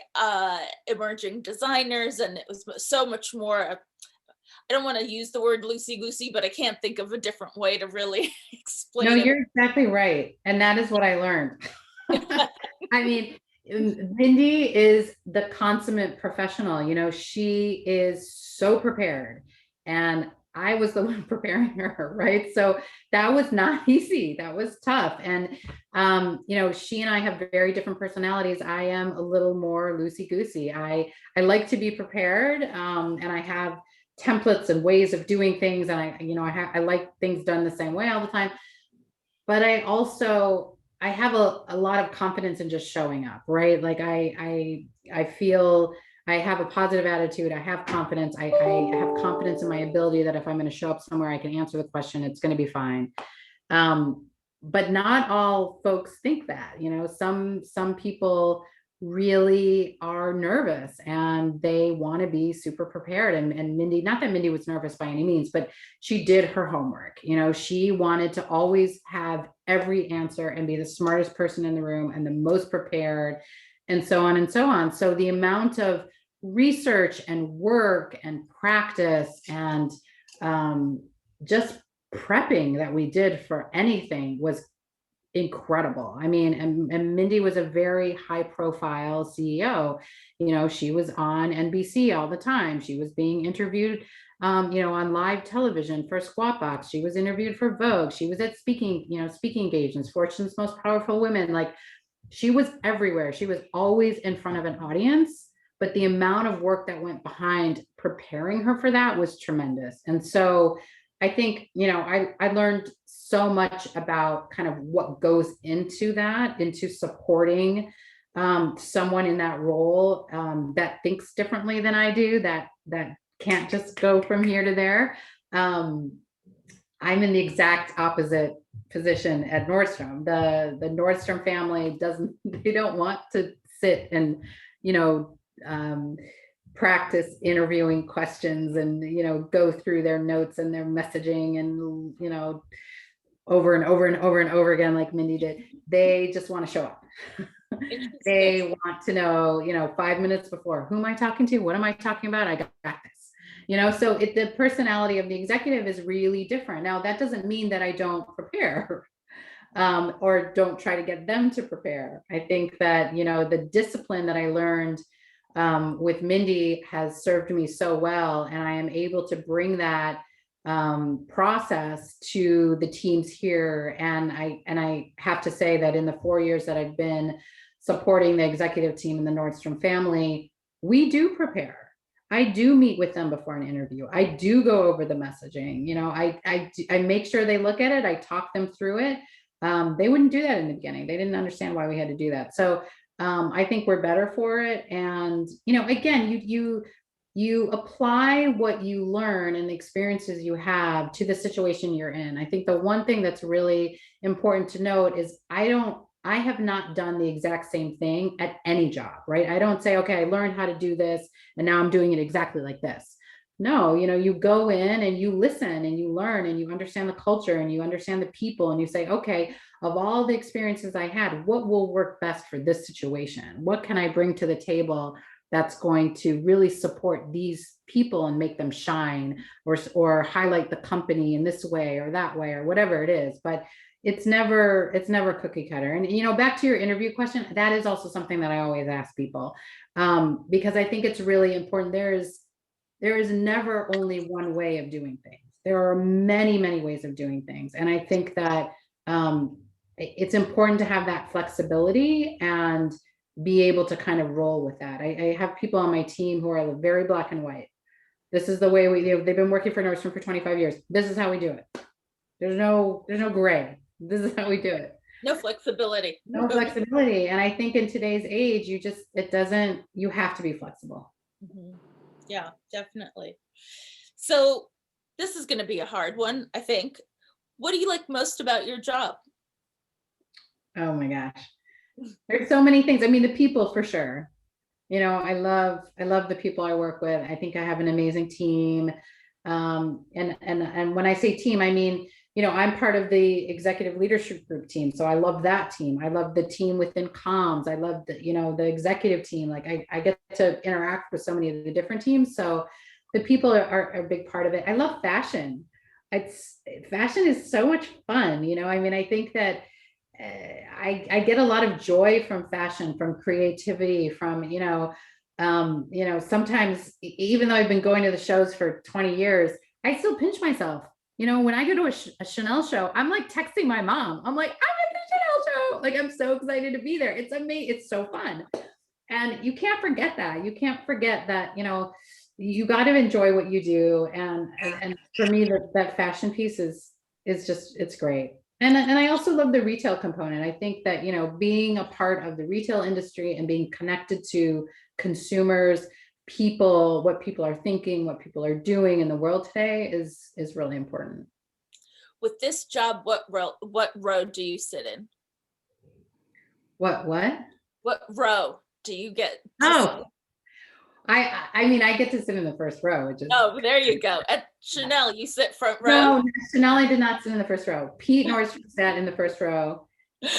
emerging designers, and it was so much more. I don't want to use the word loosey goosey, but I can't think of a different way to really No, explain it. you're exactly right. And that is what I learned. I mean, Mindy is the consummate professional. You know, she is so prepared. And I was the one preparing her, right? So that was not easy. That was tough. And, you know, she and I have very different personalities. I am a little more loosey goosey. I like to be prepared, and I have templates and ways of doing things. And I like things done the same way all the time. But I have a lot of confidence in just showing up, right? Like I feel I have a positive attitude. I have confidence. I have confidence in my ability that if I'm going to show up somewhere, I can answer the question. It's going to be fine. But not all folks think that, you know, some people really are nervous and they want to be super prepared. And Mindy, not that Mindy was nervous by any means, but she did her homework. You know, she wanted to always have every answer and be the smartest person in the room and the most prepared, and so on and so on. So the amount of research and work and practice and just prepping that we did for anything was incredible. I mean, and Mindy was a very high profile CEO. You know, she was on NBC all the time. She was being interviewed, you know, on live television for Squawk Box. She was interviewed for Vogue. She was at speaking engagements, Fortune's Most Powerful Women. Like, she was everywhere. She was always in front of an audience, but the amount of work that went behind preparing her for that was tremendous. And so I think, you know, I learned so much about kind of what goes into that, into supporting someone in that role that thinks differently than I do, that can't just go from here to there. I'm in the exact opposite position at Nordstrom. The Nordstrom family they don't want to sit and, you know, practice interviewing questions and, you know, go through their notes and their messaging and, you know, over and over and over and over again, like Mindy did. They just want to show up. They want to know, you know, 5 minutes before, who am I talking to? What am I talking about? I got this, you know. So the personality of the executive is really different. Now, that doesn't mean that I don't prepare or don't try to get them to prepare. I think that, you know, the discipline that I learned with Mindy has served me so well, and I am able to bring that process to the teams here. And I have to say that in the 4 years that I've been supporting the executive team in the Nordstrom family, we do prepare. I do meet with them before an interview. I do go over the messaging. You know, I make sure they look at it. I talk them through it. They wouldn't do that in the beginning. They didn't understand why we had to do that. So I think we're better for it. And, you know, again, you apply what you learn and the experiences you have to the situation you're in. I think the one thing that's really important to note is I have not done the exact same thing at any job, right? I don't say, okay, I learned how to do this and now I'm doing it exactly like this. No, you know, you go in and you listen and you learn and you understand the culture and you understand the people and you say, okay, of all the experiences I had, what will work best for this situation? What can I bring to the table that's going to really support these people and make them shine, or highlight the company in this way or that way or whatever it is. But it's never cookie cutter. And, you know, back to your interview question, that is also something that I always ask people, because I think it's really important. There is never only one way of doing things. There are many, many ways of doing things. And I think that it's important to have that flexibility and be able to kind of roll with that. I have people on my team who are very black and white. This is the way they've been working for Nordstrom for 25 years. This is how we do it. There's no gray. This is how we do it. No flexibility. No flexibility. And I think in today's age, you have to be flexible. Mm-hmm. Yeah, definitely. So this is going to be a hard one, I think. What do you like most about your job? Oh my gosh. There's so many things. I mean, the people for sure. You know, I love the people I work with. I think I have an amazing team. And when I say team, I mean, I'm part of the executive leadership group team. So I love that team. I love the team within comms. I love the executive team. Like I get to interact with so many of the different teams. So the people are a big part of it. I love fashion. Fashion is so much fun. I think that I get a lot of joy from fashion, from creativity, from, sometimes even though I've been going to the shows for 20 years, I still pinch myself. When I go to a Chanel show, I'm like texting my mom. I'm like, I'm at the Chanel show. Like, I'm so excited to be there. It's amazing. It's so fun. And you can't forget that. You can't forget that, you got to enjoy what you do. And for me, that fashion piece is just, it's great. And I also love the retail component. I think that, being a part of the retail industry and being connected to consumers, what people are thinking, what people are doing in the world today is really important. With this job, what row do you sit in? What row do you get? I get to sit in the first row. Oh, there you go. At Chanel, you sit front row. No, Chanel, I did not sit in the first row. Pete Nordstrom sat in the first row,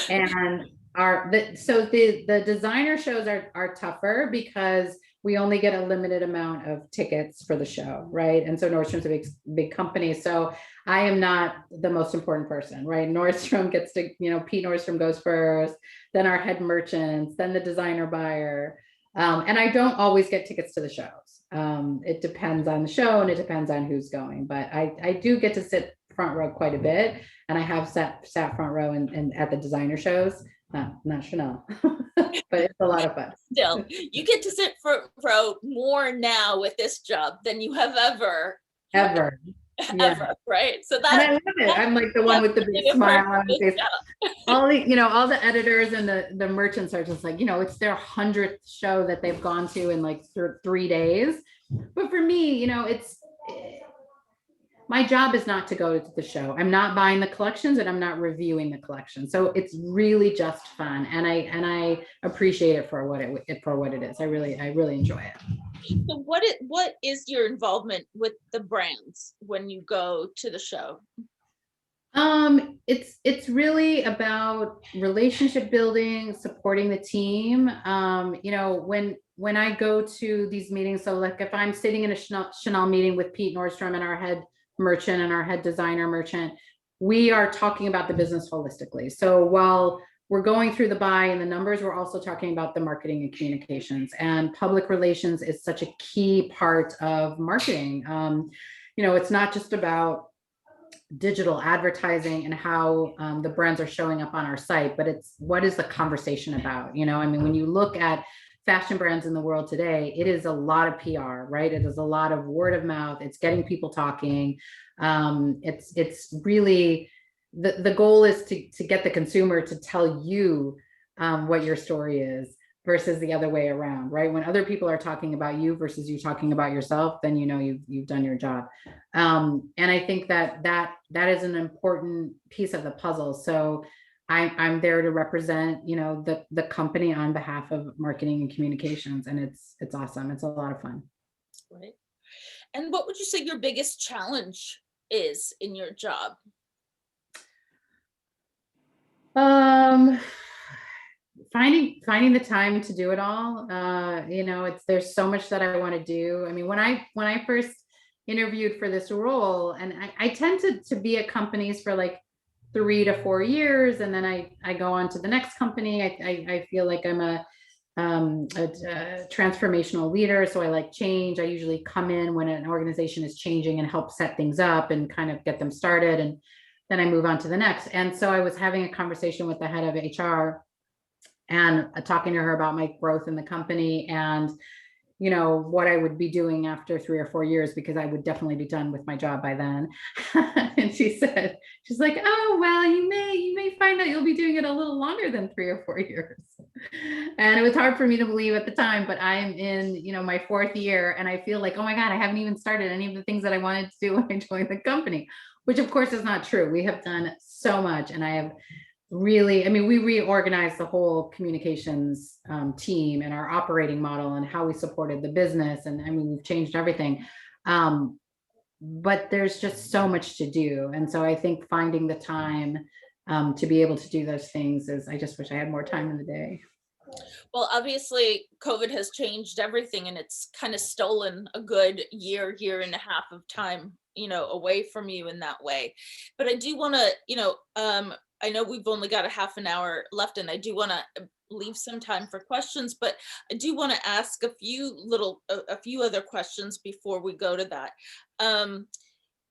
and the designer shows are tougher because we only get a limited amount of tickets for the show, right? And so Nordstrom's a big company, so I am not the most important person, right? Nordstrom gets to, Pete Nordstrom goes first, then our head merchants, then the designer buyer. And I don't always get tickets to the shows. It depends on the show and it depends on who's going, but I do get to sit front row quite a bit. And I have sat front row and at the designer shows, not Chanel, but it's a lot of fun. Still, you get to sit front row more now with this job than you have ever, right? So that, and I love it. I'm like the one with the big smile on my face. All the editors and the merchants are just like, it's their 100th show that they've gone to in like 3 days. But for me, my job is not to go to the show. I'm not buying the collections and I'm not reviewing the collection. So it's really just fun. And I appreciate it for what it is. I really enjoy it. So what is your involvement with the brands when you go to the show? It's really about relationship building, supporting the team. When I go to these meetings, so like if I'm sitting in a Chanel meeting with Pete Nordstrom and our head merchant and our head designer merchant, we are talking about the business holistically. So while we're going through the buy and the numbers, we're also talking about the marketing and communications, and public relations is such a key part of marketing. It's not just about digital advertising and how the brands are showing up on our site, but it's what is the conversation about? When you look at fashion brands in the world today, it is a lot of PR, right? It is a lot of word of mouth. It's getting people talking. It's really the goal is to get the consumer to tell you what your story is versus the other way around, right? When other people are talking about you versus you talking about yourself, then you've done your job. And I think that is an important piece of the puzzle. So I'm there to represent, the company on behalf of marketing and communications, and it's awesome. It's a lot of fun. Right. And what would you say your biggest challenge is in your job? Finding the time to do it all. There's so much that I want to do. When I first interviewed for this role, and I tend to be at companies for like 3 to 4 years, and then I go on to the next company. I feel like I'm a transformational leader, so I like change. I usually come in when an organization is changing and help set things up and kind of get them started, and then I move on to the next. And so I was having a conversation with the head of HR and talking to her about my growth in the company and what I would be doing after 3 or 4 years, because I would definitely be done with my job by then. And she's like, oh, well, you may find out you'll be doing it a little longer than 3 or 4 years. And it was hard for me to believe at the time, but I'm in, my 4th year, and I feel like, oh my God, I haven't even started any of the things that I wanted to do when I joined the company, which of course is not true. We have done so much, and I have really, we reorganized the whole communications team and our operating model and how we supported the business. And we've changed everything. but there's just so much to do. And so I think finding the time to be able to do those things I just wish I had more time in the day. Well, obviously, COVID has changed everything, and it's kind of stolen a good year and a half of time, away from you in that way. But I do want to, I know we've only got a half an hour left, and I do want to leave some time for questions, but I do want to ask a few other questions before we go to that.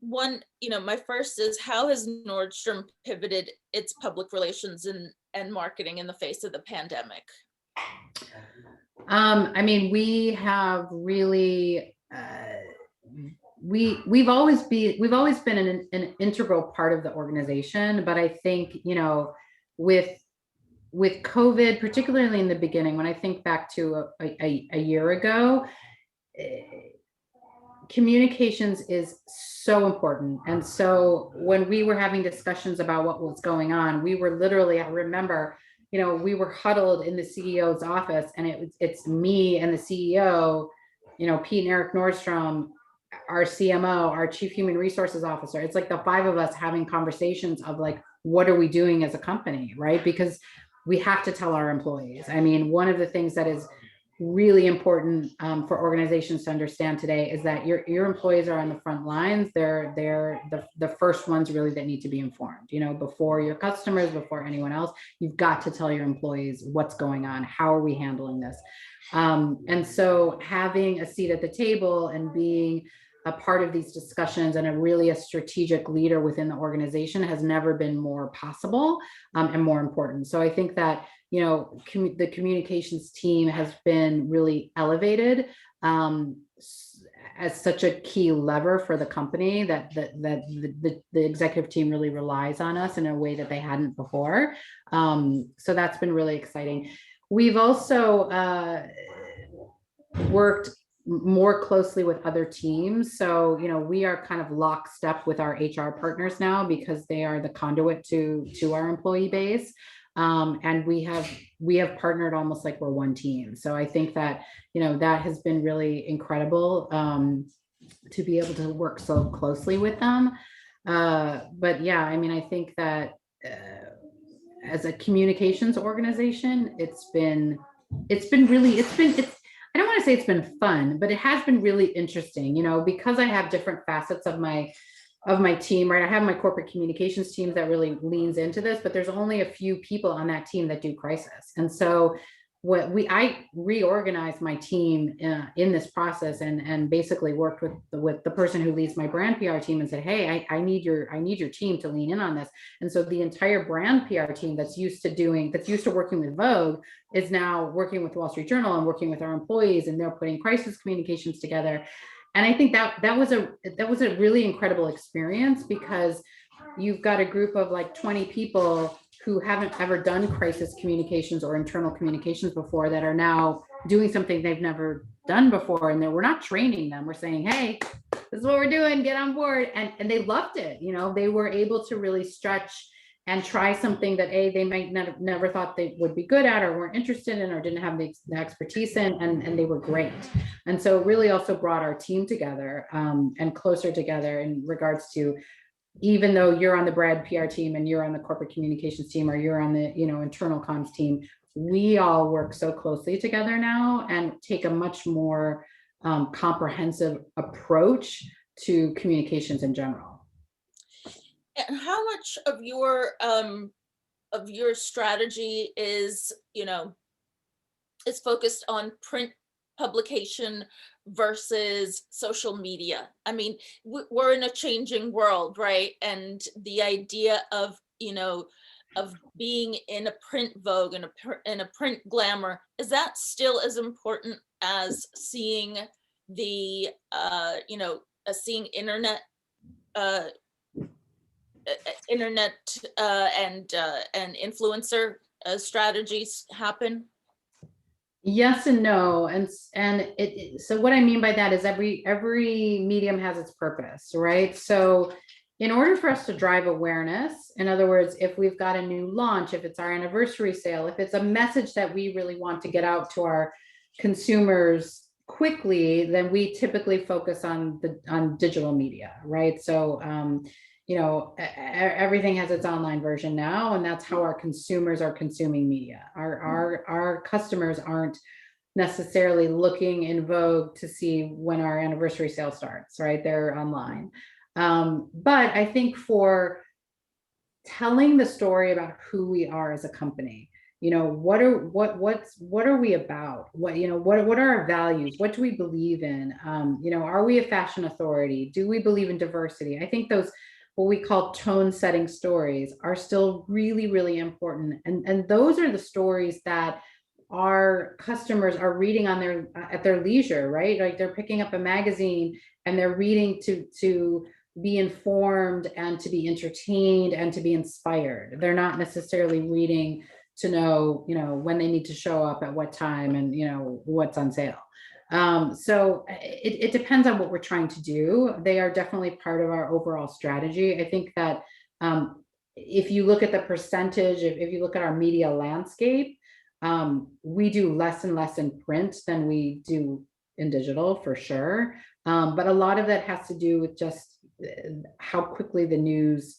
One, my first is, how has Nordstrom pivoted its public relations and marketing in the face of the pandemic? I mean, we have really, we've always been an integral part of the organization, but I think, with COVID, particularly in the beginning, when I think back to a year ago, communications is so important. And so when we were having discussions about what was going on, we were literally, I remember, we were huddled in the CEO's office, and it's me and the CEO, Pete and Eric Nordstrom, our CMO, our chief human resources officer. It's like the five of us having conversations of like, what are we doing as a company, right? Because we have to tell our employees. I mean, one of the things that is really important for organizations to understand today is that your employees are on the front lines. They're the first ones really that need to be informed, before your customers, before anyone else. You've got to tell your employees what's going on. How are we handling this? And so having a seat at the table and being a part of these discussions and a strategic leader within the organization has never been more possible and more important. So I think that the communications team has been really elevated as such a key lever for the company, that the executive team really relies on us in a way that they hadn't before. So that's been really exciting. We've also worked more closely with other teams. So, we are kind of lockstep with our HR partners now, because they are the conduit to our employee base. And we have partnered almost like we're one team. So I think that, that has been really incredible to be able to work so closely with them. But yeah, I mean, I think that as a communications organization, it's been I don't want to say it's been fun, but it has been really interesting, because I have different facets of my team, right? I have my corporate communications team that really leans into this, but there's only a few people on that team that do crisis. And so I reorganized my team in this process, and basically worked with the person who leads my brand PR team and said, hey, I need your team to lean in on this. And so the entire brand PR team that's used to working with Vogue is now working with Wall Street Journal and working with our employees, and they're putting crisis communications together. And I think that was a really incredible experience, because you've got a group of like 20 people who haven't ever done crisis communications or internal communications before, that are now doing something they've never done before. And we're not training them. We're saying, hey, this is what we're doing, get on board. And they loved it. They were able to really stretch and try something that they might never thought they would be good at, or weren't interested in, or didn't have the expertise in, and they were great. And so it really also brought our team together and closer together in regards to, even though you're on the brand PR team and you're on the corporate communications team, or you're on the internal comms team, we all work so closely together now and take a much more comprehensive approach to communications in general. And how much of your strategy is focused on print publication versus social media? I mean, we're in a changing world, right? And the idea of being in a print Vogue and in a print glamour, is that still as important as seeing the seeing internet and influencer strategies happen? Yes and no. So what I mean by that is every medium has its purpose, right? So in order for us to drive awareness, in other words, if we've got a new launch, if it's our anniversary sale, if it's a message that we really want to get out to our consumers quickly, then we typically focus on digital media, right? So, everything has its online version now, and that's how our consumers are consuming media. Our customers aren't necessarily looking in Vogue to see when our anniversary sale starts, right? They're online. But I think for telling the story about who we are as a company, what are we about? What are our values? What do we believe in? Are we a fashion authority? Do we believe in diversity? I think those, what we call tone setting stories, are still really, really important. And those are the stories that our customers are reading on at their leisure, right? Like they're picking up a magazine and they're reading to be informed and to be entertained and to be inspired. They're not necessarily reading to know, when they need to show up at what time and, what's on sale. So it depends on what we're trying to do. They are definitely part of our overall strategy. I think that if you look at the percentage, if you look at our media landscape, we do less and less in print than we do in digital, for sure. But a lot of that has to do with just how quickly the news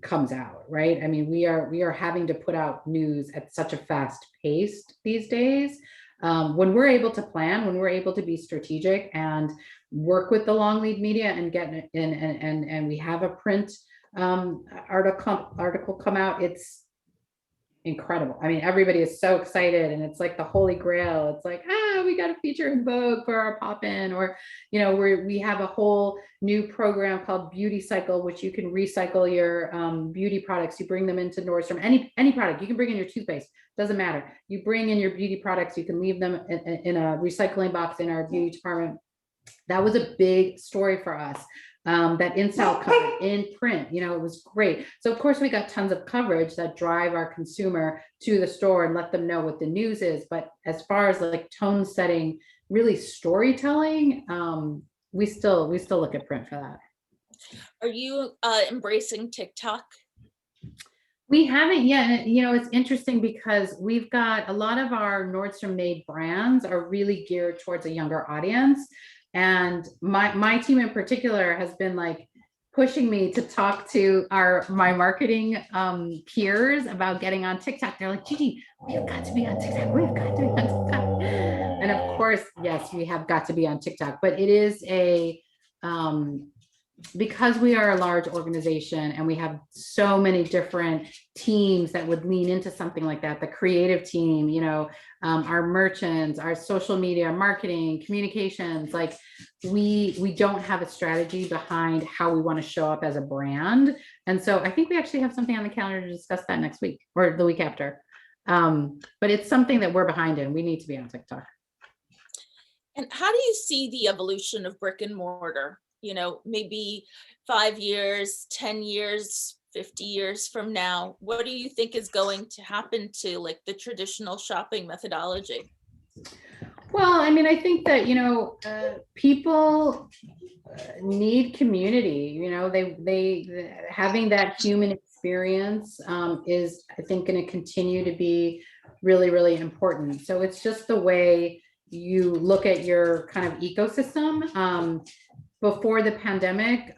comes out, right? I mean, we are having to put out news at such a fast pace these days. When we're able to plan, when we're able to be strategic and work with the long lead media and get in, and we have a print article come out, it's incredible. I mean, everybody is so excited, and it's like the holy grail. It's like, we got a feature in Vogue for our pop-in, or we have a whole new program called Beauty Cycle, which you can recycle your beauty products. You bring them into Nordstrom, any product. You can bring in your toothpaste, doesn't matter. You bring in your beauty products, you can leave them in a recycling box in our beauty department. That was a big story for us. That InStyle covered in print, it was great. So of course we got tons of coverage that drive our consumer to the store and let them know what the news is. But as far as like tone setting, really storytelling, we still look at print for that. Are you embracing TikTok? We haven't yet. It's interesting because we've got a lot of our Nordstrom made brands are really geared towards a younger audience. And my team in particular has been like pushing me to talk to my marketing peers about getting on TikTok. They're like, Gigi, we've got to be on TikTok. We've got to be on TikTok. And of course, yes, we have got to be on TikTok. But it is because we are a large organization and we have so many different teams that would lean into something like that, the creative team, our merchants, our social media, marketing, communications, like we don't have a strategy behind how we want to show up as a brand. And so I think we actually have something on the calendar to discuss that next week or the week after. But it's something that we're behind in. We need to be on TikTok. And how do you see the evolution of brick and mortar? Maybe 5 years, 10 years, 50 years from now, what do you think is going to happen to like the traditional shopping methodology? Well, I mean, I think that, people need community, they having that human experience is, I think, going to continue to be really, really important. So it's just the way you look at your kind of ecosystem. Before the pandemic,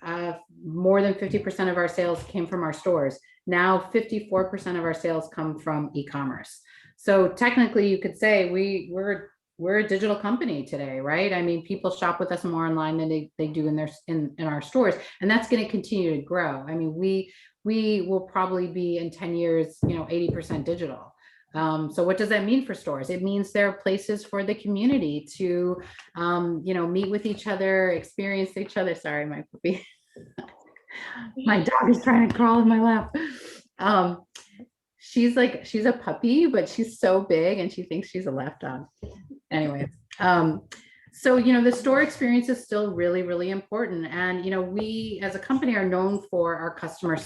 more than 50% of our sales came from our stores. Now 54% of our sales come from e-commerce. So technically you could say we're a digital company today, right? I mean, people shop with us more online than they do in our stores. And that's going to continue to grow. I mean, we will probably be in 10 years, 80% digital. So what does that mean for stores? It means there are places for the community to, meet with each other, experience each other. Sorry, my puppy. My dog is trying to crawl in my lap. She's a puppy, but she's so big and she thinks she's a lap dog. Anyway, so, the store experience is still really, really important. And, we as a company are known for our customer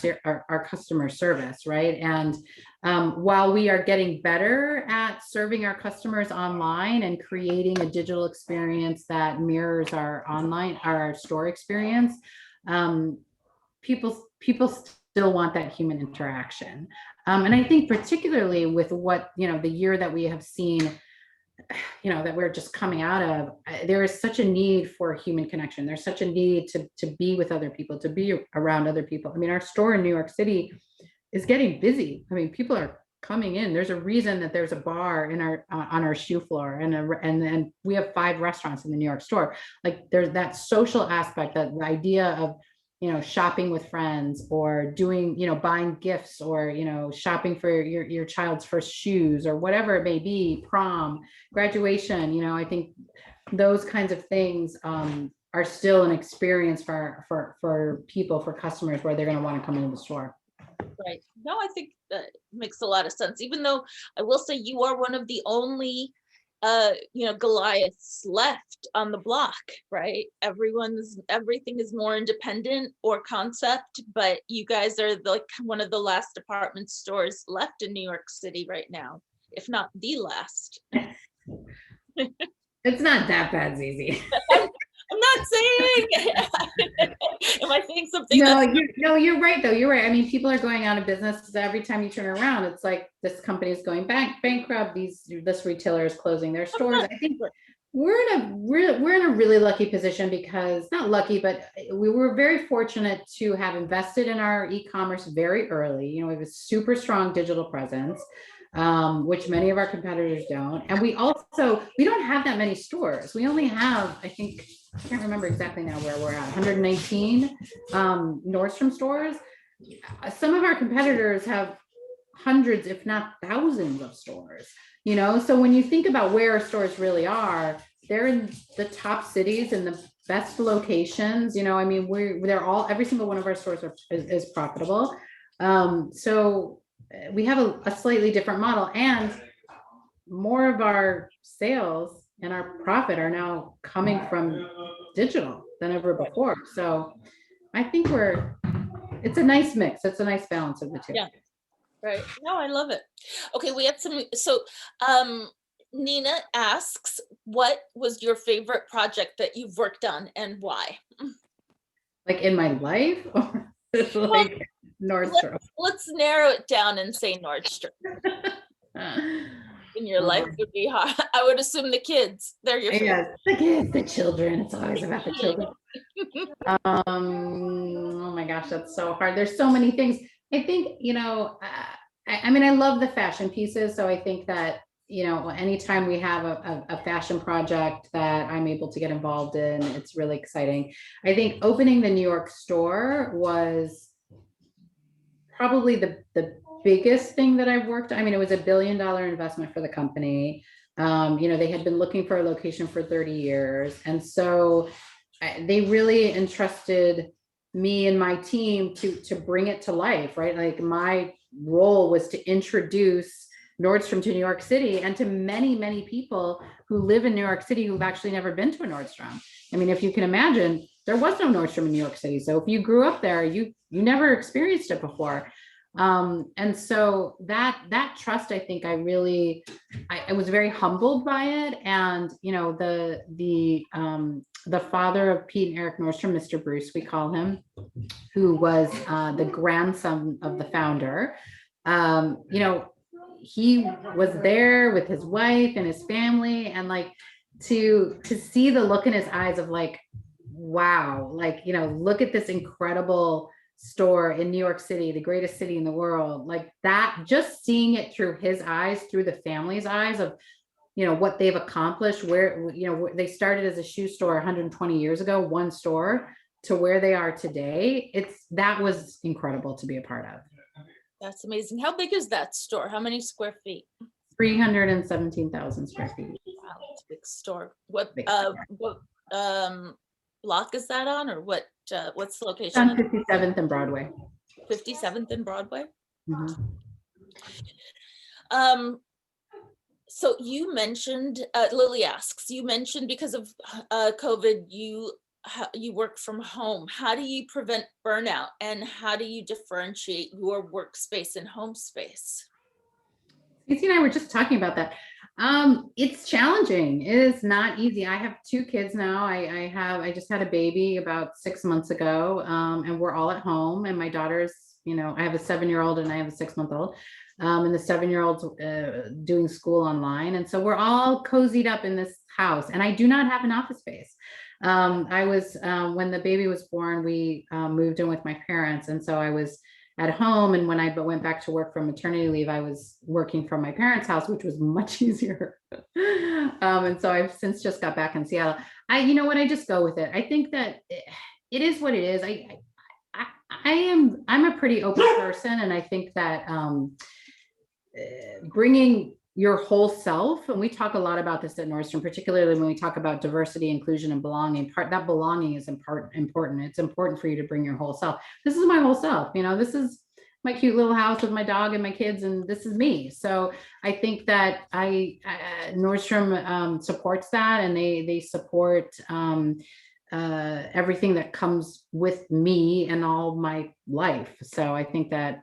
service, right? And while we are getting better at serving our customers online and creating a digital experience that mirrors our store experience, people still want that human interaction. And I think particularly with what, the year that we have seen, that we're just coming out of, there is such a need for human connection. There's such a need to be with other people, to be around other people. I mean, our store in New York City is getting busy. I mean, people are coming in. There's a reason that there's a bar in our on our shoe floor, and then we have 5 restaurants in the New York store. Like, there's that social aspect, that the idea of shopping with friends, or doing, buying gifts, or shopping for your child's first shoes, or whatever it may be, prom, graduation. I think those kinds of things are still an experience for people, for customers, where they're going to want to come into the store. Right. No, I think that makes a lot of sense, even though I will say you are one of the only Goliaths left on the block, right? Everything is more independent or concept, but you guys are like one of the last department stores left in New York City right now, if not the last. It's not that bad, Cece. I'm not saying. Am I saying something? No, you're right, though. You're right. I mean, people are going out of business. Every time you turn around, it's like, this company is going bankrupt. This retailer is closing their stores. I think we're in a really lucky position, because, not lucky, but we were very fortunate to have invested in our e-commerce very early. We have a super strong digital presence, which many of our competitors don't. And we don't have that many stores. We only have, I think, I can't remember exactly now where we're at, 119 Nordstrom stores. Some of our competitors have hundreds, if not thousands, of stores. So when you think about where our stores really are, they're in the top cities and the best locations. I mean, every single one of our stores is profitable. So we have a slightly different model, and more of our sales and our profit are now coming from digital than ever before. So I think it's a nice mix. It's a nice balance of the two. Yeah. Right. No, I love it. Okay. We have Nina asks, what was your favorite project that you've worked on, and why? Like, in my life, or like Nordstrom? Let's narrow it down and say Nordstrom. In your life would be hard. I would assume the kids. They're your favorite. Yes, the kids, the children. It's always about the children. Oh my gosh, that's so hard. There's so many things. I think, I mean, I love the fashion pieces. So I think that, anytime we have a fashion project that I'm able to get involved in, it's really exciting. I think opening the New York store was probably the biggest thing that I've worked. I mean, it was $1 billion investment for the company. They had been looking for a location for 30 years. And so they really entrusted me and my team to bring it to life, right? Like, my role was to introduce Nordstrom to New York City, and to many, many people who live in New York City who've actually never been to a Nordstrom. I mean, if you can imagine, there was no Nordstrom in New York City. So if you grew up there, you never experienced it before. And so that trust, I think I was very humbled by it. And, the father of Pete and Eric Nordstrom, Mr. Bruce, we call him, who was the grandson of the founder, he was there with his wife and his family, and like, to see the look in his eyes of like, wow, like, look at this incredible store in New York City, the greatest city in the world, like that, just seeing it through his eyes, through the family's eyes of, what they've accomplished, where, they started as a shoe store 120 years ago, one store, to where they are today. That was incredible to be a part of. That's amazing. How big is that store? How many square feet? 317,000 square feet. Wow, it's a big store. What block is that on, or what's the location? On 57th and Broadway. 57th and Broadway. Mm-hmm. So you mentioned, Lily asks, you mentioned because of COVID, you work from home. How do you prevent burnout, and how do you differentiate your workspace and home space? Cece and I were just talking about that. It's challenging. It is not easy. I have two kids now. I just had a baby about 6 months ago, and we're all at home. And my daughter's, I have a 7-year-old and I have a 6-month-old, and the 7-year-old's doing school online. And so we're all cozied up in this house. And I do not have an office space. I was when the baby was born, we moved in with my parents, and so I was at home. And when I went back to work from maternity leave, I was working from my parents' house, which was much easier. And so I've since just got back in Seattle. You know what, I just go with it. I think that it is what it is. I'm a pretty open person. And I think that bringing your whole self, and we talk a lot about this at Nordstrom, particularly when we talk about diversity, inclusion, and belonging. That belonging is important. It's important for you to bring your whole self. This is my whole self. This is my cute little house with my dog and my kids, and this is me. So I think that Nordstrom supports that, and they support everything that comes with me and all my life. So I think that,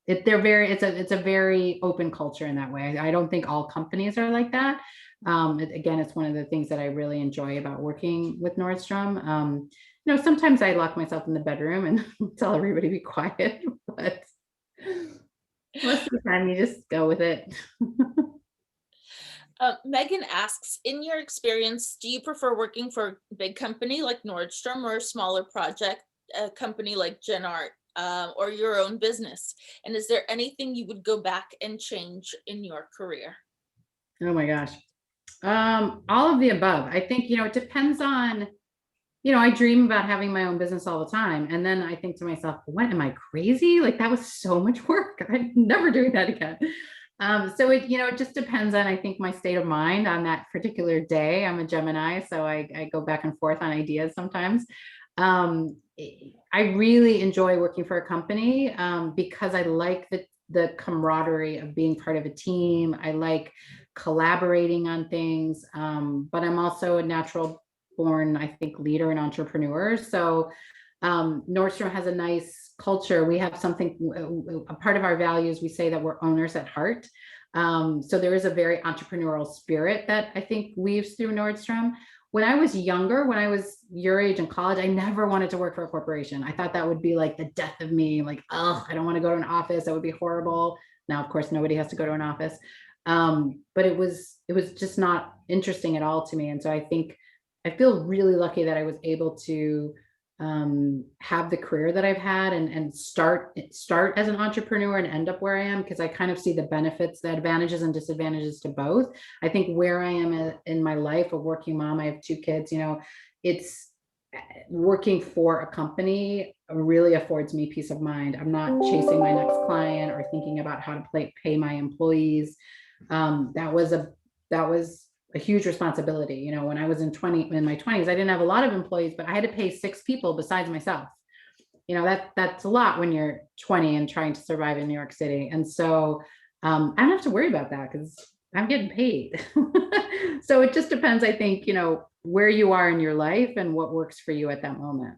it's a very open culture in that way. I don't think all companies are like that. Again, it's one of the things that I really enjoy about working with Nordstrom. Sometimes I lock myself in the bedroom and tell everybody to be quiet, but most of the time you just go with it. Megan asks, in your experience, do you prefer working for a big company like Nordstrom or a smaller company like Gen Art? Or your own business? And is there anything you would go back and change in your career? Oh my gosh. All of the above. I think, it depends on, I dream about having my own business all the time. And then I think to myself, what, am I crazy? Like, that was so much work. I'm never doing that again. So it just depends on, I think, my state of mind on that particular day. I'm a Gemini, so I go back and forth on ideas sometimes. I really enjoy working for a company because I like the camaraderie of being part of a team. I like collaborating on things, but I'm also a natural born, I think, leader and entrepreneur. So Nordstrom has a nice culture. We have a part of our values, we say that we're owners at heart. So there is a very entrepreneurial spirit that I think weaves through Nordstrom. When I was younger, when I was your age in college, I never wanted to work for a corporation. I thought that would be like the death of me. Like, oh, I don't want to go to an office. That would be horrible. Now, of course, nobody has to go to an office. But it was just not interesting at all to me. And so I feel really lucky that I was able to have the career that I've had and start as an entrepreneur and end up where I am, because I kind of see the benefits, the advantages and disadvantages to both. I think where I am in my life, a working mom, I have 2 kids, it's working for a company really affords me peace of mind. I'm not chasing my next client or thinking about how to pay my employees. That was a huge responsibility. When I was in my 20s, I didn't have a lot of employees, but I had to pay 6 people besides myself. That's a lot when you're 20 and trying to survive in New York City. And so I don't have to worry about that because I'm getting paid. So it just depends, I think, where you are in your life and what works for you at that moment.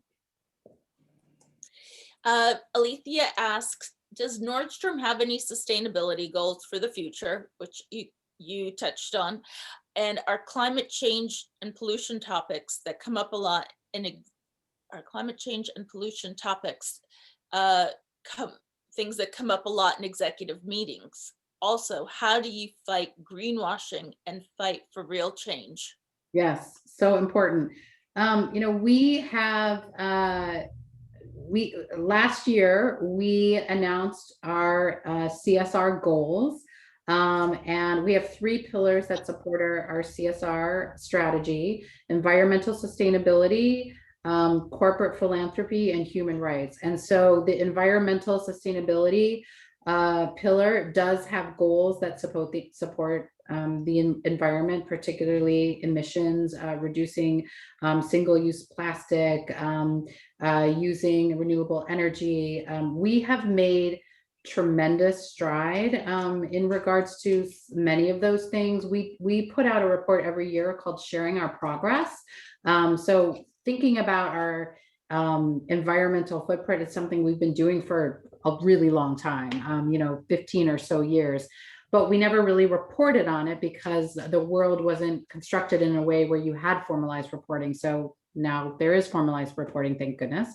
Alethea asks, does Nordstrom have any sustainability goals for the future, which you touched on? And are climate change and pollution topics that come up a lot things that come up a lot in executive meetings? Also, how do you fight greenwashing and fight for real change? Yes, so important. Last year we announced our CSR goals. And we have 3 pillars that support our CSR strategy: environmental sustainability, corporate philanthropy, and human rights. And so the environmental sustainability pillar does have goals that support the environment, particularly emissions, reducing single-use plastic, using renewable energy. We have made tremendous stride in regards to many of those things. We put out a report every year called Sharing Our Progress. So thinking about our environmental footprint is something we've been doing for a really long time, 15 or so years. but we never really reported on it because the world wasn't constructed in a way where you had formalized reporting. So now there is formalized reporting, thank goodness.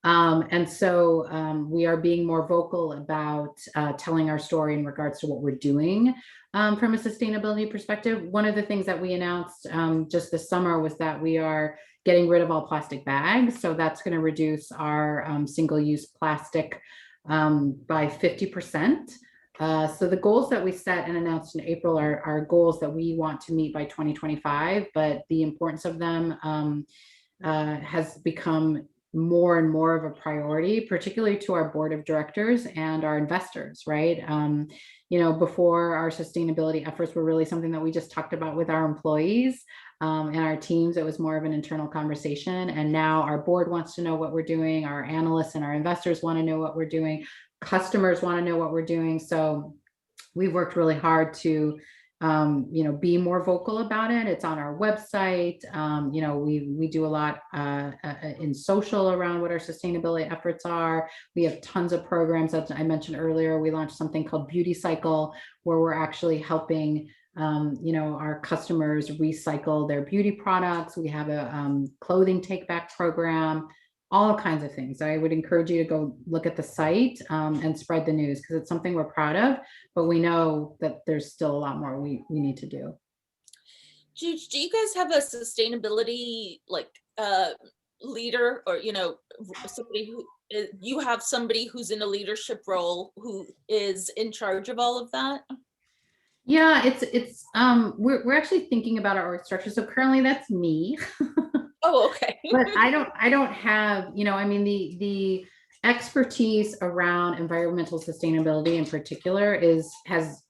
And so we are being more vocal about telling our story in regards to what we're doing from a sustainability perspective. One of the things that we announced just this summer was that we are getting rid of all plastic bags. So that's going to reduce our single-use plastic by 50%. So the goals that we set and announced in April are goals that we want to meet by 2025, but the importance of them has become more and more of a priority, particularly to our board of directors and our investors, right? You know, before, our sustainability efforts were really something that we just talked about with our employees and our teams. It was more of an internal conversation. And now our board wants to know what we're doing. Our analysts and our investors want to know what we're doing. Customers want to know what we're doing. So we've worked really hard to you know, be more vocal about it. It's on our website. You know, we do a lot in social around what our sustainability efforts are. We have tons of programs that I mentioned earlier. We launched something called Beauty Cycle, where we're actually helping you know, our customers recycle their beauty products. We have a clothing take back program, all kinds of things. I would encourage you to go look at the site and spread the news, because it's something we're proud of, but we know that there's still a lot more we need to do. Do you guys have a sustainability like leader, or, you know, somebody who you have somebody who's in a leadership role who is in charge of all of that? Yeah, we're actually thinking about our org structure. So currently that's me. Oh, okay. But I don't have, you know, I mean, the expertise around environmental sustainability in particular has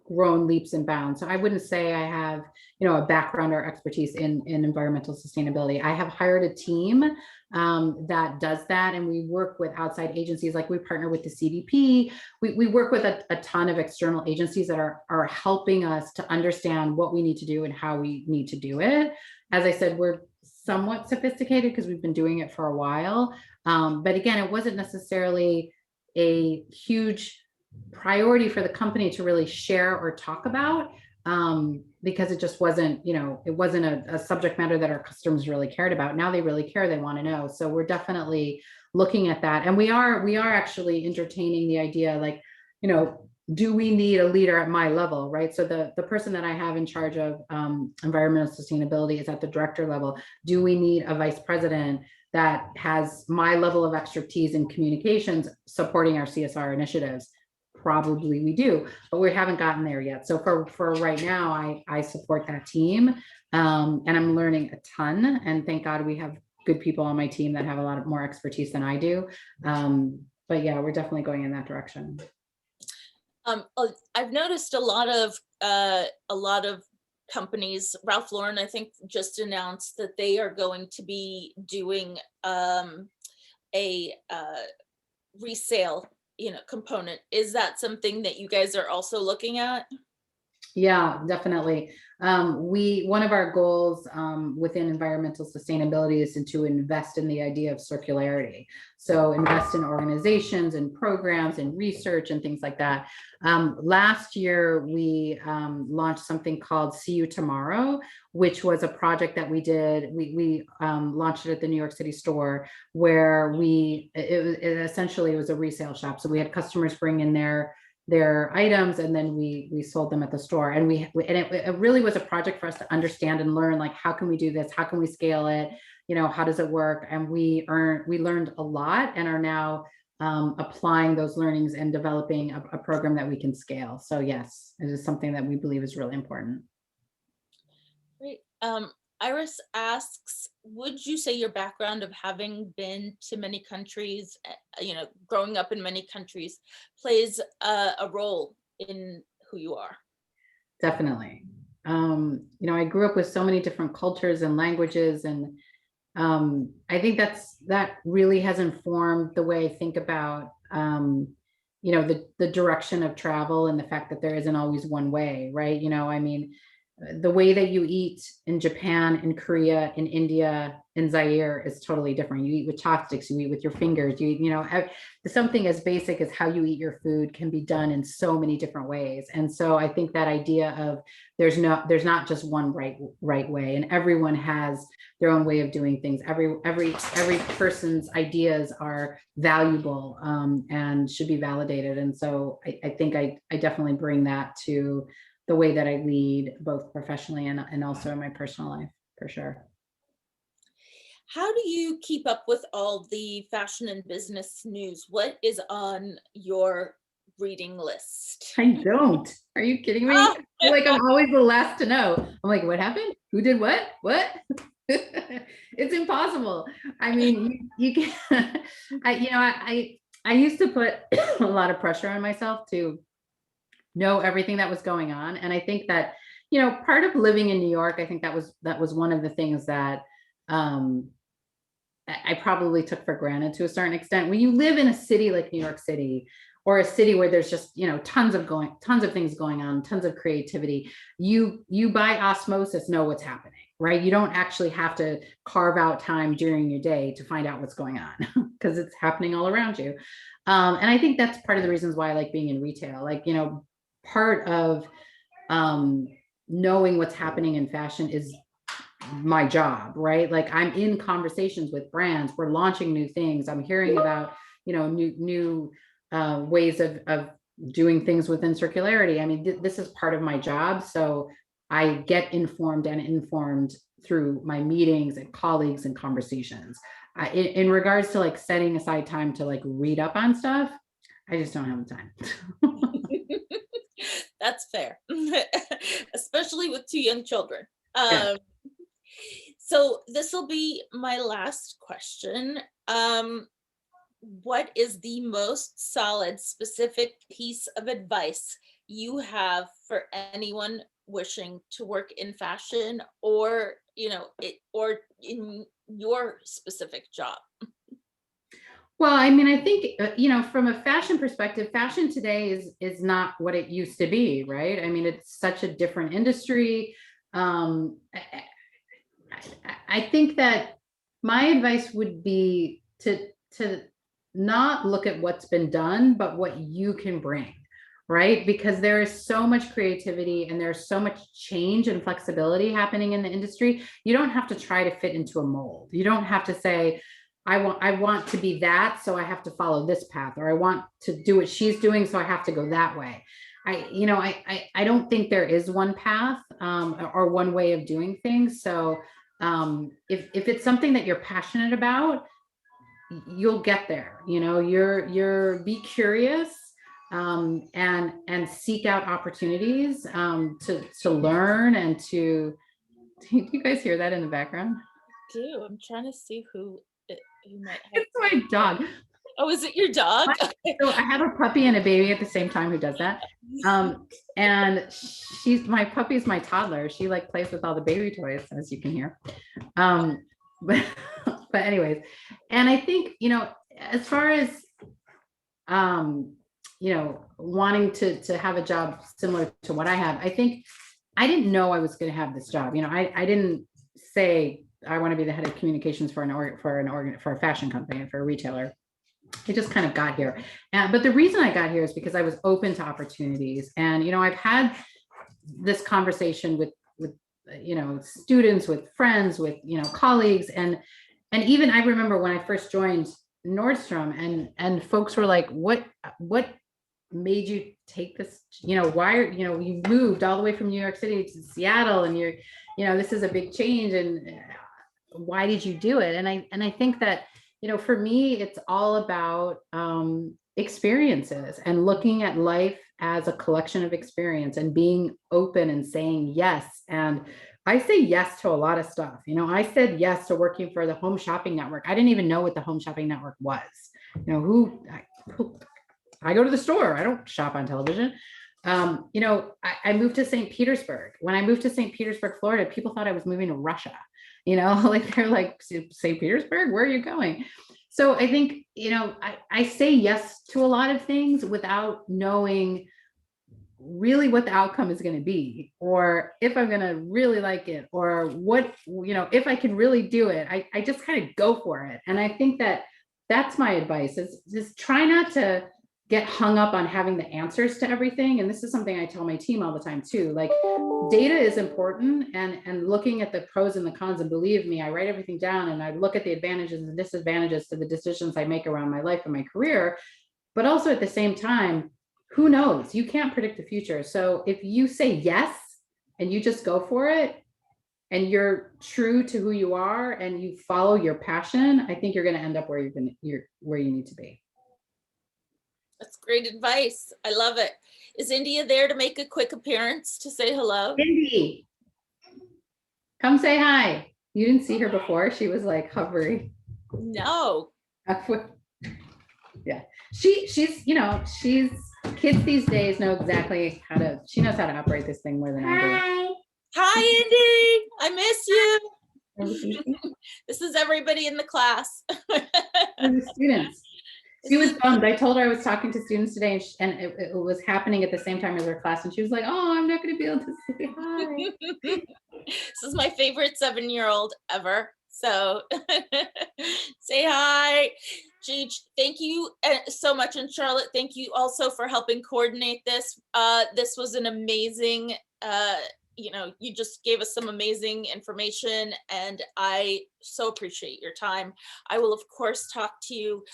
grown leaps and bounds. So I wouldn't say I have, you know, a background or expertise in environmental sustainability. I have hired a team that does that, and we work with outside agencies. Like we partner with the CDP. We work with a ton of external agencies that are helping us to understand what we need to do and how we need to do it. As I said, we're somewhat sophisticated because we've been doing it for a while. But again, it wasn't necessarily a huge priority for the company to really share or talk about because it just wasn't, you know, it wasn't a subject matter that our customers really cared about. Now they really care, they want to know. So we're definitely looking at that. And we are actually entertaining the idea, like, you know, do we need a leader at my level, right? So the person that I have in charge of environmental sustainability is at the director level. Do we need a vice president that has my level of expertise in communications supporting our CSR initiatives? Probably we do, but we haven't gotten there yet. So for right now, I support that team and I'm learning a ton. And thank God we have good people on my team that have a lot more expertise than I do. But yeah, we're definitely going in that direction. I've noticed a lot of companies. Ralph Lauren, I think, just announced that they are going to be doing a resale, you know, component. Is that something that you guys are also looking at? Yeah, definitely. One of our goals within environmental sustainability is to invest in the idea of circularity. So invest in organizations and programs and research and things like that. Last year, we launched something called See You Tomorrow, which was a project that we did. We launched it at the New York City store, where it essentially was a resale shop. So we had customers bring in their items, and then we sold them at the store. And it really was a project for us to understand and learn, like, how can we do this? How can we scale it? You know, how does it work? And we learned a lot and are now applying those learnings and developing a program that we can scale. So yes, it is something that we believe is really important. Great. Iris asks, would you say your background of having been to many countries, you know, growing up in many countries, plays a role in who you are? Definitely. You know, I grew up with so many different cultures and languages, and I think that really has informed the way I think about, you know, the direction of travel and the fact that there isn't always one way, right? You know, I mean, the way that you eat in Japan, in Korea, in India, in Zaire is totally different. You eat with chopsticks, you eat with your fingers, something as basic as how you eat your food can be done in so many different ways. And so I think that idea of there's not just one right way, and everyone has their own way of doing things. Every person's ideas are valuable, and should be validated. And so I think I definitely bring that to the way that I lead, both professionally and also in my personal life, for sure. How do you keep up with all the fashion and business news? What is on your reading list? I don't. Are you kidding me? I feel like I'm always the last to know. I'm like, what happened? Who did what? What? It's impossible. I mean, you can. I used to put a lot of pressure on myself to know everything that was going on. And I think that, part of living in New York, I think that was one of the things that I probably took for granted to a certain extent. When you live in a city like New York City, or a city where there's just, tons of things going on, tons of creativity, you by osmosis know what's happening, right? You don't actually have to carve out time during your day to find out what's going on because it's happening all around you. And I think that's part of the reasons why I like being in retail. Like, part of knowing what's happening in fashion is my job, right? Like, I'm in conversations with brands, we're launching new things, I'm hearing about, new ways of doing things within circularity. I mean, this is part of my job. So I get informed through my meetings and colleagues and conversations. In regards to like setting aside time to like read up on stuff, I just don't have the time. That's fair, especially with 2 young children. Yeah. So this will be my last question. What is the most solid, specific piece of advice you have for anyone wishing to work in fashion, or or in your specific job? Well, I mean, I think, from a fashion perspective, fashion today is not what it used to be, right? I mean, it's such a different industry. I think that my advice would be to not look at what's been done, but what you can bring, right? Because there is so much creativity and there's so much change and flexibility happening in the industry. You don't have to try to fit into a mold. You don't have to say, I want to be that, so I have to follow this path, or I want to do what she's doing, so I have to go that way. I don't think there is one path, or one way of doing things. So if it's something that you're passionate about, you'll get there. You're be curious, and seek out opportunities, to learn and to. Do you guys hear that in the background? I'm trying to see who might have. It's my dog. Oh, is it your dog? So I have a puppy and a baby at the same time who does that. And my puppy's my toddler. She like plays with all the baby toys, as you can hear. But anyways, and I think, as far as, wanting to have a job similar to what I have, I think I didn't know I was going to have this job. I didn't say I want to be the head of communications for a fashion company, for a retailer. It just kind of got here. But the reason I got here is because I was open to opportunities. And, I've had this conversation with students, with friends, with, colleagues. And even I remember when I first joined Nordstrom, and folks were like, what made you take this, why are, you moved all the way from New York City to Seattle, and you're, this is a big change, and why did you do it? And I think that, for me, it's all about experiences and looking at life as a collection of experience and being open and saying yes. And I say yes to a lot of stuff. I said yes to working for the Home Shopping Network. I didn't even know what the Home Shopping Network was. I go to the store. I don't shop on television. I moved to St. Petersburg. When I moved to St. Petersburg, Florida, people thought I was moving to Russia. Like they're like, St. Petersburg, where are you going? So I think, I say yes to a lot of things without knowing really what the outcome is going to be, or if I'm going to really like it, or what, if I can really do it, I just kind of go for it. And I think that that's my advice, is just try not to get hung up on having the answers to everything. And this is something I tell my team all the time too. Like, data is important, and looking at the pros and the cons, and believe me, I write everything down and I look at the advantages and disadvantages to the decisions I make around my life and my career. But also at the same time, who knows? You can't predict the future. So if you say yes and you just go for it, and you're true to who you are and you follow your passion, I think you're going to end up where where you need to be. That's great advice. I love it. Is India there to make a quick appearance to say hello? Indy, come say hi. You didn't see her before. She was like hovering. No. Yeah, she's kids these days know exactly she knows how to operate this thing more than I do. Hi, Indy. I miss you. This is everybody in the class. The students. She was bummed. I told her I was talking to students today, and it was happening at the same time as her class, and she was like, "Oh, I'm not going to be able to say hi." This is my favorite 7-year-old ever. So say hi. Gigi, thank you so much. And Charlotte, thank you also for helping coordinate this. This was an amazing, you just gave us some amazing information, and I so appreciate your time. I will, of course, talk to you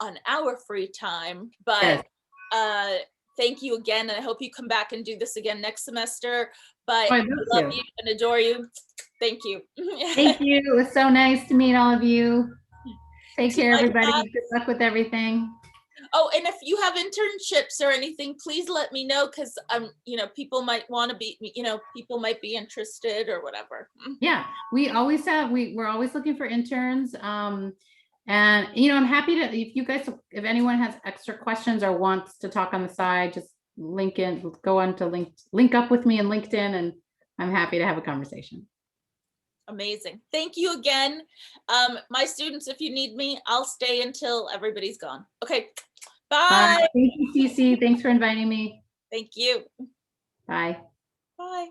on our free time, but thank you again, and I hope you come back and do this again next semester. But I love you and adore you. Thank you. Thank you. It was so nice to meet all of you. Take care, everybody. Good luck with everything. Oh, and if you have internships or anything, please let me know, because people might want to be, people might be interested or whatever. Yeah, we always have, we're always looking for interns. And I'm happy to, if anyone has extra questions or wants to talk on the side, just go on to link up with me in LinkedIn, and I'm happy to have a conversation. Amazing. Thank you again. My students, if you need me, I'll stay until everybody's gone. Okay. Bye. Bye. Thank you, Cece. Thanks for inviting me. Thank you. Bye. Bye.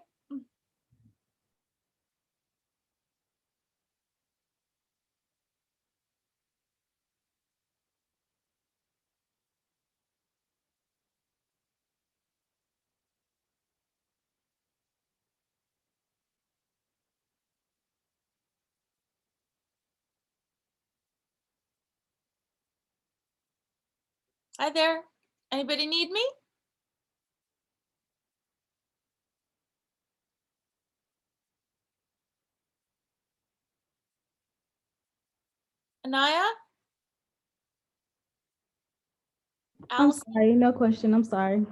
Hi there. Anybody need me? Anaya? I'm sorry, no question. I'm sorry.